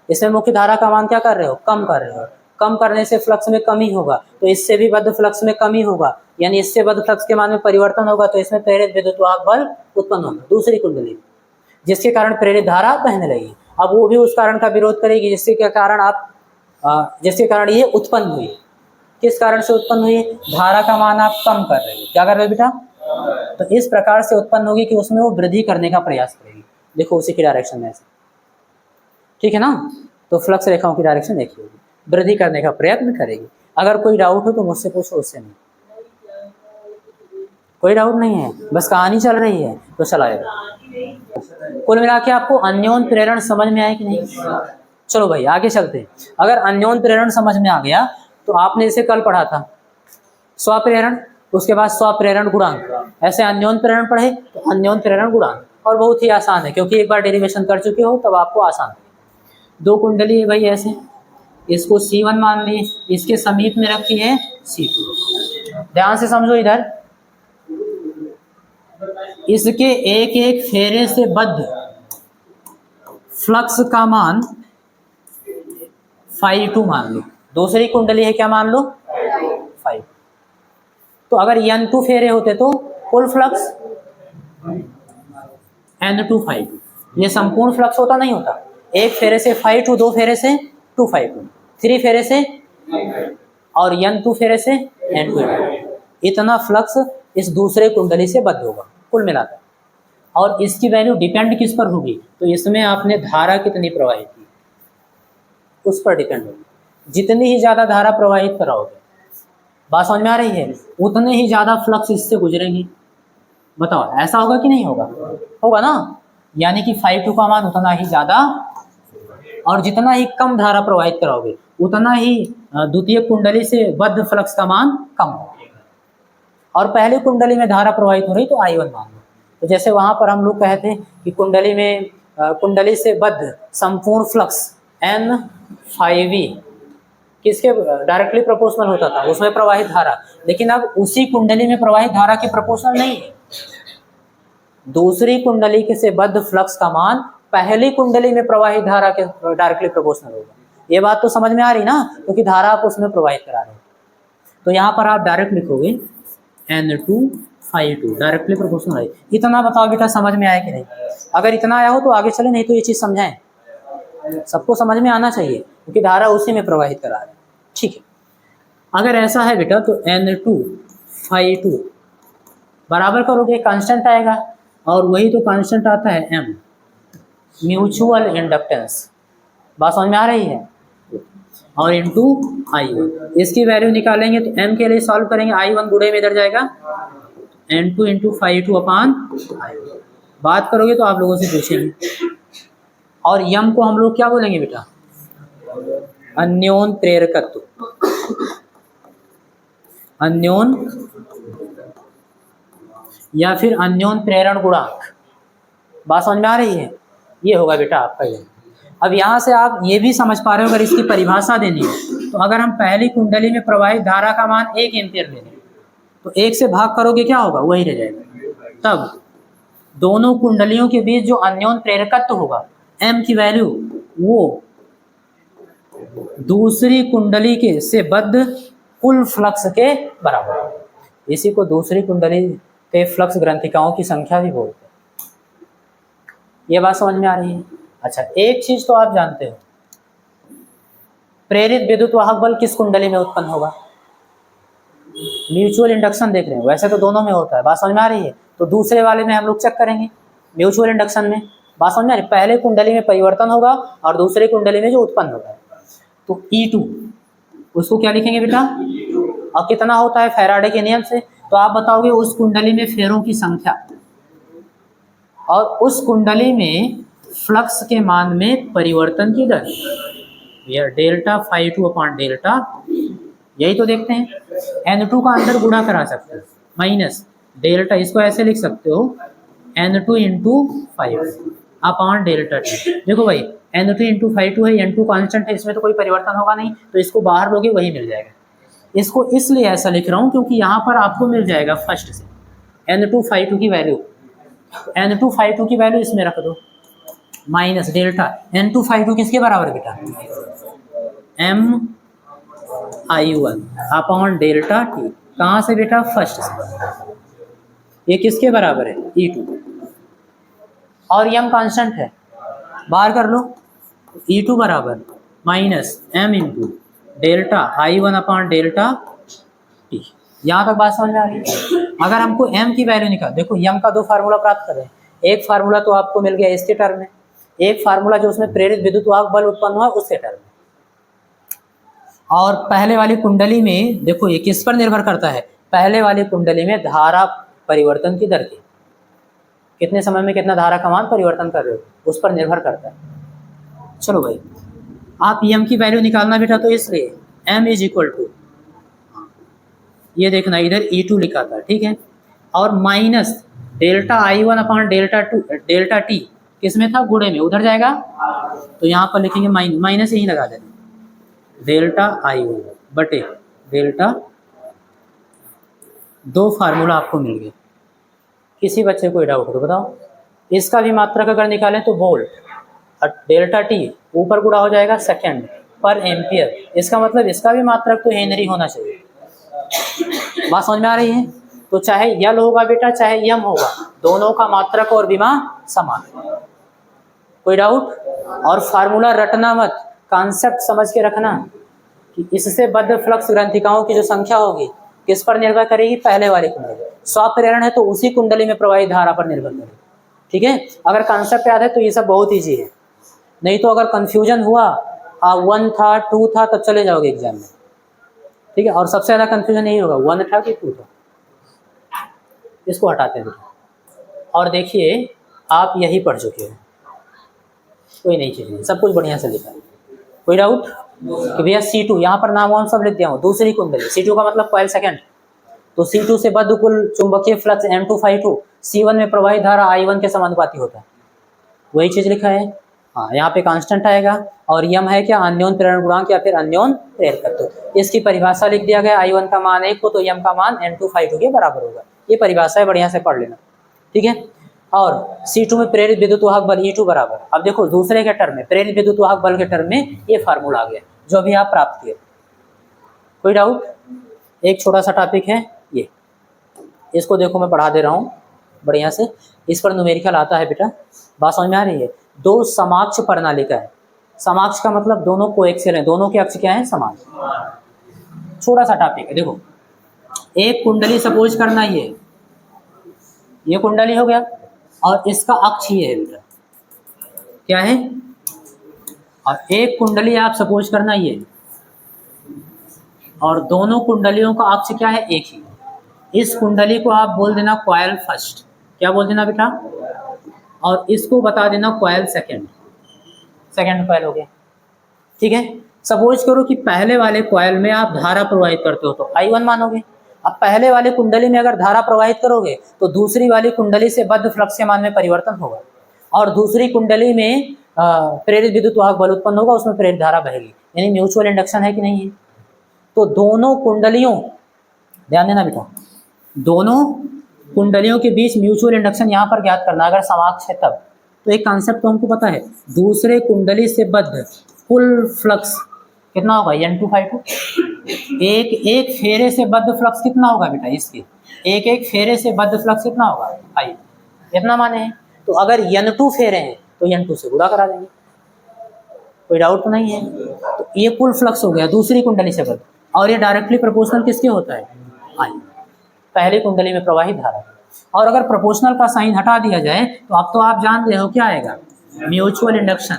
इसमें मुख्य धारा का मान क्या कर रहे हो, कम कर रहे हो, कम करने से फ्लक्स में कमी होगा, तो इससे भी बद्ध फ्लक्स में कमी होगा, यानी इससे बद्ध फ्लक्स के मान में परिवर्तन होगा, तो इसमें प्रेरित विद्युत वाहक बल उत्पन्न होगा दूसरी कुंडली, जिसके कारण प्रेरित धारा बहने लगी। अब वो भी उस कारण का विरोध करेगी जिसके कारण ये उत्पन्न हुई। किस कारण से उत्पन्न हुई, धारा का मान आप कम कर रहे हो, क्या कर रहे हो बेटा, तो इस प्रकार से उत्पन्न होगी कि उसमें वो वृद्धि करने का प्रयास करेगी। देखो उसी की डायरेक्शन में ऐसे, ठीक है ना। तो फ्लक्स रेखाओं की डायरेक्शन एक ही होगी, वृद्धि करने का प्रयत्न करेगी। अगर कोई डाउट हो तो मुझसे पूछो, उससे नहीं, कोई डाउट नहीं है, बस कहानी चल रही है तो चलाएगा। कुल मिला के आपको अन्योन प्रेरण समझ में आया कि नहीं। चलो भाई आगे चलते हैं। अगर अन्योन प्रेरण समझ में आ गया तो आपने इसे कल पढ़ा था, स्वप्रेरण, उसके बाद स्वप्रेरण गुणांक, ऐसे अन्योन प्रेरण पढ़े तो अन्योन प्रेरण गुणांक, और बहुत ही आसान है क्योंकि एक बार डेरिवेशन कर चुके हो तब आपको आसान है। दो कुंडली है भाई ऐसे, इसको C1 मान ली, इसके समीप में रखी है C2। ध्यान से समझो इधर, इसके एक एक फेरे से बद्ध फ्लक्स का मान φ2 मान लो। दूसरी कुंडली है क्या मान लो, φ। तो अगर N2 फेरे होते तो कुल फ्लक्स N2 φ2, ये संपूर्ण फ्लक्स होता नहीं होता, एक फेरे से φ2, दो फेरे से 2φ2, 3 फेरे से, और N2 फेरे से N2, इतना फ्लक्स इस दूसरे कुंडली से बद्ध होगा कुल मिलाकर। और इसकी वैल्यू डिपेंड किस पर होगी, तो इसमें आपने धारा कितनी प्रवाहित की उस पर डिपेंड होगी। जितनी ही ज़्यादा धारा प्रवाहित कराओगे, बात समझ में आ रही है, उतने ही ज़्यादा फ्लक्स इससे गुजरेंगी। बताओ ऐसा होगा कि नहीं होगा, होगा ना, यानी कि φ2 का मान उतना ही ज़्यादा, और जितना ही कम धारा प्रवाहित कराओगे उतना ही द्वितीय कुंडली से बद्ध फ्लक्स का मान कम होगा। और पहले कुंडली में धारा प्रवाहित हो रही तो I1 मान लो। तो जैसे वहाँ पर हम लोग कहते हैं कि कुंडली से बद्ध संपूर्ण फ्लक्स N φV किसके डायरेक्टली प्रोपोर्शनल होता था, उसमें प्रवाहित धारा, लेकिन अब उसी कुंडली में प्रवाहित धारा के प्रोपोर्शनल नहीं है। दूसरी कुंडली के से बद्ध फ्लक्स का मान पहली कुंडली में प्रवाहित धारा के डायरेक्टली प्रोपोर्शनल होगा। ये बात तो समझ में आ रही ना, क्योंकि धारा आप उसमें प्रवाहित करा रहे हो। तो यहाँ पर आप डायरेक्ट लिखोगे N2 डायरेक्टली प्रोपोर्शनल है। इतना बताओ बेटा समझ में आया कि नहीं? अगर इतना आया हो तो आगे चले, नहीं तो ये चीज़ समझाएं, सबको समझ में आना चाहिए क्योंकि धारा उसी में प्रवाहित करा रहे हैं। ठीक है, अगर ऐसा है बेटा तो N2 बराबर करोगे, कांस्टेंट आएगा, और वही तो कांस्टेंट आता है M, म्यूचुअल इंडक्टेंस। बात समझ में आ रही है? और इंटू I1, इसकी वैल्यू निकालेंगे तो M के लिए सॉल्व करेंगे, I1 गुणे में इधर जाएगा, N2 इंटू 5 अपॉन I1। बात करोगे तो आप लोगों से पूछेंगे। और यम को हम लोग क्या बोलेंगे बेटा? अन्योन प्रेरकत्व, अन्योन या फिर अन्योन प्रेरण गुणांक। बात समझ में आ रही है? ये होगा बेटा आपका यम। अब यहाँ से आप ये भी समझ पा रहे हो, अगर इसकी परिभाषा देनी हो तो अगर हम पहली कुंडली में प्रवाहित धारा का मान 1 एम्पियर ले लें तो 1 से भाग करोगे क्या होगा? वही रह जाएगा। तब दोनों कुंडलियों के बीच जो अन्योन प्रेरकत्व होगा M की वैल्यू, वो दूसरी कुंडली के से बद्ध कुल फ्लक्स के बराबर है। इसी को दूसरी कुंडली के फ्लक्स ग्रंथिकाओं की संख्या भी बोलते हैं। ये बात समझ में आ रही है? अच्छा, एक चीज तो आप जानते हो, प्रेरित विद्युत वाहक बल किस कुंडली में उत्पन्न होगा? म्यूचुअल इंडक्शन देख रहे हैं, वैसे तो दोनों में होता है। बात समझ में आ रही है? तो दूसरे वाले में हम लोग चेक करेंगे, म्यूचुअल इंडक्शन में। बात समझ में आ रही है? पहले कुंडली में परिवर्तन होगा और दूसरे कुंडली में जो उत्पन्न होगा, तो E2 उसको क्या लिखेंगे बेटा? और कितना होता है फैराडे के नियम से? तो आप बताओगे उस कुंडली में फेरों की संख्या और उस कुंडली में फ्लक्स के मान में परिवर्तन की दर, डेल्टा φ2 अपॉन डेल्टा, यही तो देखते हैं। N2 का अंदर गुणा करा सकते हो, माइनस डेल्टा, इसको ऐसे लिख सकते हो N2 into 5 upon delta T. देखो भाई N2 इंटू 5 है, N2 कांस्टेंट है, इसमें तो कोई परिवर्तन होगा नहीं, तो इसको बाहर लोगे वही मिल जाएगा। इसको इसलिए ऐसा लिख रहा हूँ क्योंकि यहाँ पर आपको मिल जाएगा फर्स्ट से N2 φ2 की वैल्यू, N2 φ2 की वैल्यू इसमें रख दो, माइनस डेल्टा N2 φ2 किसके बराबर बेटा? MI1 upon delta T. कहाँ से बेटा? फर्स्ट से। ये किसके बराबर है? E2, और यम कांस्टेंट है, बाहर कर लो। E2 बराबर minus M into delta I1 upon delta T. यहाँ तक बात समझ में आ रही है? अगर हमको M की वैल्यू निकाल, देखो यम का दो फार्मूला प्राप्त करें। एक फार्मूला तो आपको मिल गया इसके टर्म में, एक फार्मूला जो उसमें प्रेरित विद्युत वाहक बल उत्पन्न हुआ उसके टर्म में। और पहले वाली कुंडली में देखो ये किस पर निर्भर करता है? पहले वाली कुंडली में धारा परिवर्तन की दर की, कितने समय में कितना धारा का मान परिवर्तन कर रहे हो, उस पर निर्भर करता है। चलो भाई, आप M की वैल्यू निकालना बेटा, तो इसलिए M इज इक्वल टू, ये देखना इधर E2 लिखा था, ठीक है, और minus delta I1 upon delta T किस में था? गुणे में, उधर जाएगा तो यहाँ पर लिखेंगे माइनस यही लगा देना, डेल्टा I1 बटे डेल्टा। दो फार्मूला आपको मिल गए। किसी बच्चे को डाउट हो तो बताओ। इसका भी मात्रक अगर निकालें तो वोल्ट, और डेल्टा टी ऊपर गुणा हो जाएगा सेकंड पर एम्पियर, इसका मतलब इसका भी मात्रक तो हेनरी होना चाहिए। बात समझ में आ रही है? तो चाहे यल होगा बेटा चाहे यम होगा, दोनों का मात्रक और विमा समान। कोई डाउट? और फार्मूला रटना मत, कॉन्सेप्ट समझ के रखना कि इससे बद्ध फ्लक्स ग्रंथिकाओं की जो संख्या होगी किस पर निर्भर करेगी? पहले वाली कुंडली। स्वप्रेरण है तो उसी कुंडली में प्रवाहित धारा पर निर्भर करेगी। ठीक है, अगर कॉन्सेप्ट याद है तो ये सब बहुत ईजी है, नहीं तो अगर कंफ्यूजन हुआ 1 था 2 था तब चले जाओगे एग्जाम में। ठीक है, और सबसे ज़्यादा कंफ्यूजन यही होगा 1 था कि 2 था, इसको हटाते हैं। और देखिए आप यही पढ़ चुके हो, कोई नई चीज़ नहीं, सब कुछ बढ़िया से लिखा है। कोई डाउट कि भैया C2, यहाँ पर नाम वाम सब लिख दिया हूँ, दूसरी कुंडली C2 का मतलब कॉइल सेकंड, तो C2 से बद्ध कुल चुंबकीय फ्लक्स M2 φ2 C1 में प्रवाहित धारा I1 के समानुपाती होता है, वही चीज़ लिखा है। हाँ, यहाँ पे कांस्टेंट आएगा और यम है क्या, अन्योन प्रेरण गुणांक या फिर अन्योन प्रेरकत्व। इसकी परिभाषा लिख दिया गया, I1 का मान 1 हो तो यम का मान N2 ∅2 के बराबर होगा। ये परिभाषा है, बढ़िया से पढ़ लेना, ठीक है। और C2 में प्रेरित विद्युत वाहक बल E2 बराबर, अब देखो दूसरे के टर्म में प्रेरित विद्युत वाहक बल के टर्म में ये फार्मूला आ गया जो अभी आप प्राप्त किए। कोई डाउट? एक छोटा सा टॉपिक है ये, इसको देखो मैं पढ़ा दे रहा हूँ बढ़िया से, इस पर न्यूमेरिकल आता है बेटा, बात समझ में आ रही है। दो समाक्ष प्रणालिका है, समाक्ष का मतलब दोनों कोएक्सियल हैं, दोनों के अक्ष क्या है, समान। छोटा सा टॉपिक है, देखो एक कुंडली सपोज करना, ये कुंडली हो गया और इसका अक्ष ये है बेटा, क्या है, और एक कुंडली आप सपोज करना ये, और दोनों कुंडलियों का अक्ष क्या है, एक ही। इस कुंडली को आप बोल देना कॉइल फर्स्ट, क्या बोल देना बेटा, और इसको बता देना कॉइल सेकंड, सेकंड कॉइल हो गया, ठीक है। सपोज करो कि पहले वाले कॉइल में आप धारा प्रवाहित करते हो तो I1 मानोगे। अब पहले वाले कुंडली में अगर धारा प्रवाहित करोगे तो दूसरी वाली कुंडली से बद्ध फ्लक्स के मान में परिवर्तन होगा, और दूसरी कुंडली में प्रेरित विद्युत वाहक बल उत्पन्न होगा, उसमें प्रेरित धारा बहेगी, यानी म्यूचुअल इंडक्शन है कि नहीं है। तो दोनों कुंडलियों, ध्यान देना बेटा, दोनों कुंडलियों के बीच म्यूचुअल इंडक्शन यहाँ पर ज्ञात करना अगर समाक्ष है तब। तो एक कॉन्सेप्ट तो हमको पता है, दूसरे कुंडली से बद्ध कुल फ्लक्स कितना होगा, N2 ∅2। एक फेरे से बद्ध फ्लक्स कितना होगा बेटा, इसके एक फेरे से बद्ध फ्लक्स कितना होगा, I, इतना माने हैं। तो अगर N2 फेरे हैं तो N2 से गुणा करा देंगे, कोई डाउट तो नहीं है। तो ये कुल फ्लक्स हो गया दूसरी कुंडली से बद्ध, और ये डायरेक्टली प्रोपोर्शनल किसके होता है, I, पहली कुंडली में प्रवाहित धारा। और अगर प्रोपोर्शनल का साइन हटा दिया जाए तो अब तो आप जान रहे हो क्या आएगा, म्यूचुअल इंडक्शन,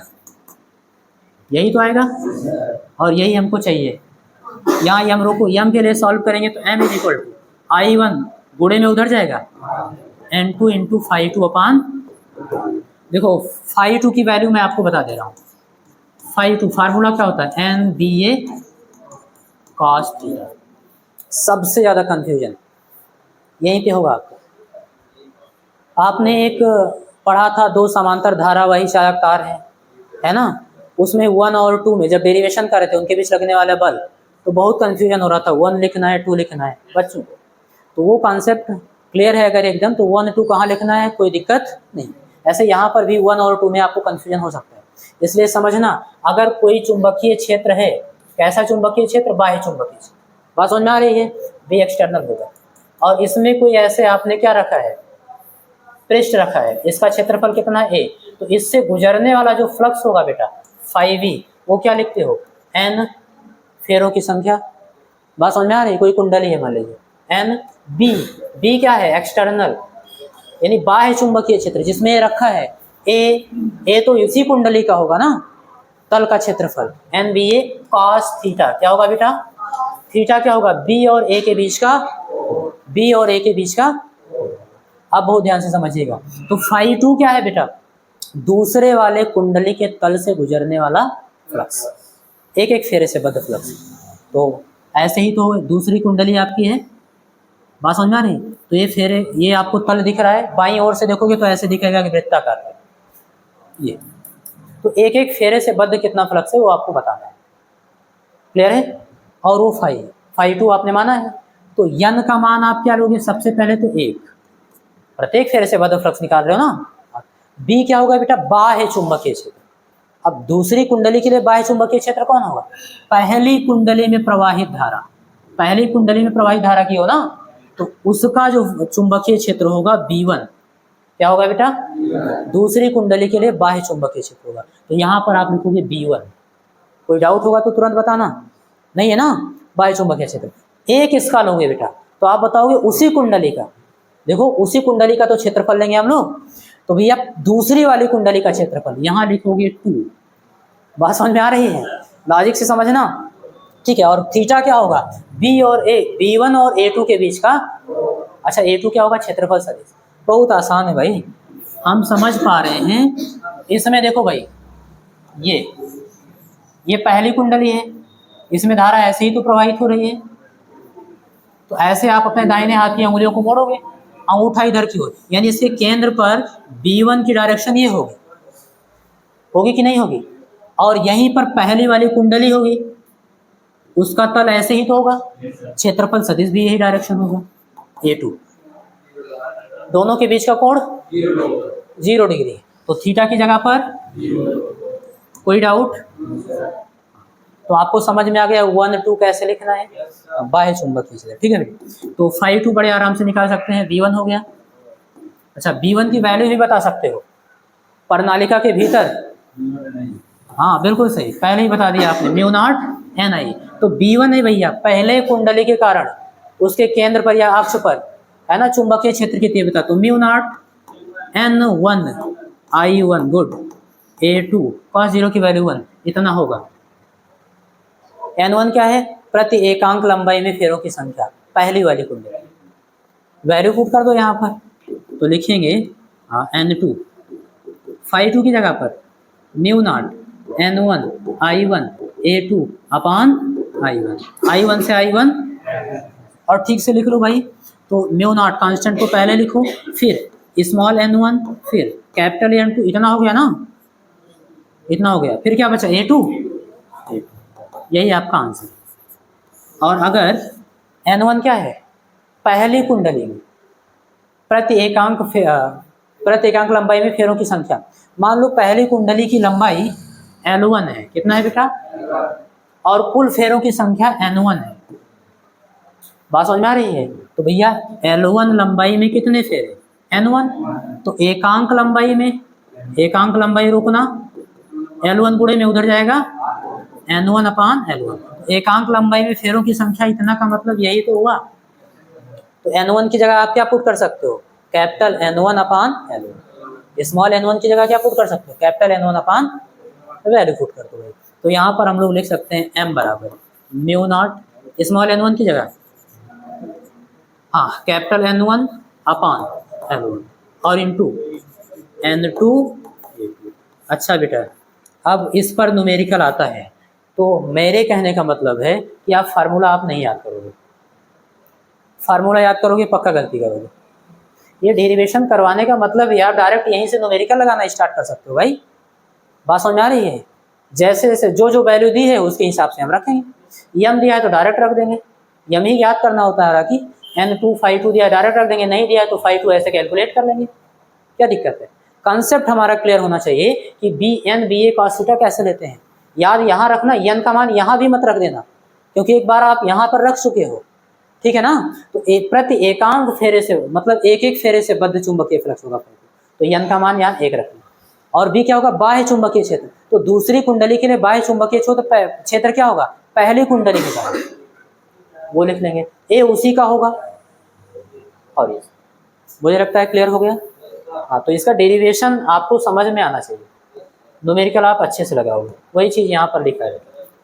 यही तो आएगा, और यही हमको चाहिए। यहाँ यम रोको, यम के लिए सॉल्व करेंगे तो M = I1 गुणे में उधर जाएगा N2 × ∅2 अपान, देखो ∅2 की वैल्यू मैं आपको बता दे रहा हूँ। ∅2 फार्मूला क्या होता है, NBA cos थीटा। सबसे ज़्यादा कंफ्यूजन यहीं पे होगा आपको। आपने एक पढ़ा था, दो समांतर धारावाही चालक तार है ना, उसमें 1 और 2 में जब डेरिवेशन कर रहे थे उनके बीच लगने वाला बल, तो बहुत कंफ्यूजन हो रहा था, 1 लिखना है 2 लिखना है बच्चों को। तो वो कॉन्सेप्ट क्लियर है अगर एकदम, तो 1 2 कहाँ लिखना है, कोई दिक्कत नहीं। ऐसे यहाँ पर भी 1 और 2 में आपको कंफ्यूजन हो सकता है, इसलिए समझना, अगर कोई चुंबकीय क्षेत्र है, कैसा चुंबकीय क्षेत्र, बाह्य चुंबकीय क्षेत्र, बात समझ में आ रही है, भी एक्सटर्नल होगा, और इसमें कोई ऐसे आपने क्या रखा है, पृष्ठ रखा है, इसका क्षेत्रफल कितना है A, तो इससे गुजरने वाला जो फ्लक्स होगा बेटा ∅V, वो क्या लिखते हो, N फेरों की संख्या, बात समझ में आ रही है। कोई कुंडली है मान लीजिए B क्या है, एक्सटर्नल, यानी बाह्य चुंबकीय क्षेत्र जिसमें रखा है A तो इसी कुंडली का होगा ना, तल का क्षेत्रफल NBA cos थीटा, क्या होगा बेटा, थीटा क्या होगा, B और A के बीच का। अब बहुत ध्यान से समझिएगा, तो ∅2 क्या है बेटा, दूसरे वाले कुंडली के तल से गुजरने वाला फ्लक्स, एक फेरे से बद्ध फ्लक्स। तो ऐसे ही तो दूसरी कुंडली आपकी है, बात समझ में आ रही, तो ये फेरे, ये आपको तल दिख रहा है, बाईं ओर से देखोगे तो ऐसे दिखेगा कि वृत्ताकार है ये, तो एक फेरे से बद्ध कितना फ्लक्स है वो आपको बताना है, क्लियर है। और वो ∅2 आपने माना है, तो यन का मान आप क्या लोगे, सबसे पहले तो 1, प्रत्येक फेरे से बद्ध फ्लक्स निकाल रहे हो ना। B क्या होगा बेटा, बाह्य चुंबकीय क्षेत्र। अब दूसरी कुंडली के लिए बाह्य चुंबकीय क्षेत्र कौन होगा, पहली कुंडली में प्रवाहित धारा, पहली कुंडली में प्रवाहित धारा की हो ना, तो उसका जो चुंबकीय क्षेत्र होगा B1, क्या होगा बेटा, दूसरी कुंडली के लिए बाह्य चुंबकीय क्षेत्र होगा, तो यहाँ पर आप लिखोगे B1। कोई डाउट होगा तो तुरंत बताना, नहीं है ना, बाह्य चुंबकीय क्षेत्र। एक इसका लोगे बेटा, तो आप बताओगे उसी कुंडली का, देखो उसी कुंडली का तो क्षेत्रफल लेंगे हम लोग, तो भैया दूसरी वाली कुंडली का क्षेत्रफल यहाँ लिखोगे 2। बात समझ में आ रही है, लॉजिक से समझना, ठीक है। और थीटा क्या होगा, B और A, B1 और A2 के बीच का, अच्छा A2 क्या होगा, क्षेत्रफल सदिश। बहुत आसान है भाई, हम समझ पा रहे हैं। इसमें देखो भाई, ये पहली कुंडली है, इसमें धारा ऐसे ही तो प्रवाहित हो रही है, तो ऐसे आप अपने दाहिने हाथ की अंगुलियों को मोड़ोगे, अंगूठा इधर की ओर, यानी इसके केंद्र पर B1 की डायरेक्शन ये होगी, होगी कि नहीं होगी? और यहीं पर पहली वाली कुंडली होगी, उसका तल ऐसे ही तो होगा, क्षेत्रफल सदिश भी यही डायरेक्शन होगा A2। दोनों के बीच का कोण 0 डिग्री, तो थीटा की जगह पर कोई डाउट? तो आपको समझ में आ गया 1 2 कैसे लिखना है, बाह्य चुंबकीय क्षेत्र, ठीक है। तो φ2 बड़े आराम से निकाल सकते हैं, V1 हो गया। अच्छा, V1 की वैल्यू भी बता सकते हो प्रणालिका के भीतर, हाँ बिल्कुल सही, पहले ही बता दिया आपने, μ0 Ni। तो B1 है भैया पहले कुंडली के कारण उसके केंद्र पर या अक्ष पर है ना चुंबकीय क्षेत्र की तीव्रता, तो μ0 N1 I1 good A2 cos 0 की वैल्यू 1 इतना होगा। N1 क्या है? प्रति एकांक लंबाई में फेरों की संख्या, पहली वाली कुंडली। वैल्यू पुट कर दो यहाँ पर, तो लिखेंगे N2 φ2 की जगह पर μ0 N1 I1 A2 अपान I1 से I1 और ठीक से लिख लो भाई। तो μ0 कांस्टेंट को पहले लिखो, फिर स्मॉल n1, फिर कैपिटल N2, इतना हो गया ना, इतना हो गया, फिर क्या बचा A2, यही आपका आंसर। और अगर N1 क्या है? पहली कुंडली में प्रति एकांक लंबाई में फेरों की संख्या। मान लो पहली कुंडली की लंबाई L1 है, कितना है बेटा? और कुल फेरों की संख्या N1 है। बात समझ में आ रही है? तो भैया L1 लंबाई में कितने फेरे? N1। तो एकांक लंबाई रोकना, L1 गुणे में उधर जाएगा N1 अपान L1। एकांक लंबाई में फेरों की संख्या इतना का मतलब यही तो हुआ। तो N1 की जगह आप क्या पुट कर सकते हो? कैपिटल N1 अपान L1। स्मॉल n1 की जगह क्या पुट कर सकते हो? कैपिटल N1 अपान वैल्यू पुट कर दो। तो यहाँ पर हम लोग लिख सकते हैं m बराबर μ0 स्मॉल n1 की जगह कैपिटल N1 अपान L1 और इनटू N2। अच्छा बेटा, अब इस पर न्यूमेरिकल आता है, तो मेरे कहने का मतलब है कि आप फार्मूला आप नहीं याद करोगे, फार्मूला याद करोगे पक्का गलती करोगे। ये डेरिवेशन करवाने का मतलब यार डायरेक्ट यहीं से न्यूमेरिकल लगाना स्टार्ट कर सकते हो भाई। बात समझ में आ रही है? जैसे जैसे जो वैल्यू दी है उसके हिसाब से हम रखेंगे। यम दिया है तो डायरेक्ट रख देंगे, यम ही याद करना होता है कि N2 φ2 दिया है डायरेक्ट रख देंगे, नहीं दिया है तो φ2 ऐसे कैलकुलेट कर लेंगे, क्या दिक्कत है? कंसेप्ट हमारा क्लियर होना चाहिए कि BN BA cos थीटा कैसे लेते हैं। याद यहाँ रखना, n का मान यहाँ भी मत रख देना, क्योंकि एक बार आप यहाँ पर रख चुके हो, ठीक है ना। तो प्रति एकांक फेरे से मतलब एक एक फेरे से बद्ध चुंबकीय फ्लक्स होगा, तो n का मान यहाँ 1 रखना। और B क्या होगा? बाह्य चुंबकीय क्षेत्र। तो दूसरी कुंडली के लिए बाह्य चुंबकीय क्षेत्र क्या होगा? पहली कुंडली के कारण वो लिख लेंगे, A उसी का होगा। और ये मुझे लगता है क्लियर हो गया। हाँ, तो इसका डेरिवेशन आपको समझ में आना चाहिए, न्यूमेरिकल आप अच्छे से लगाओगे, वही चीज़ यहाँ पर लिखा है।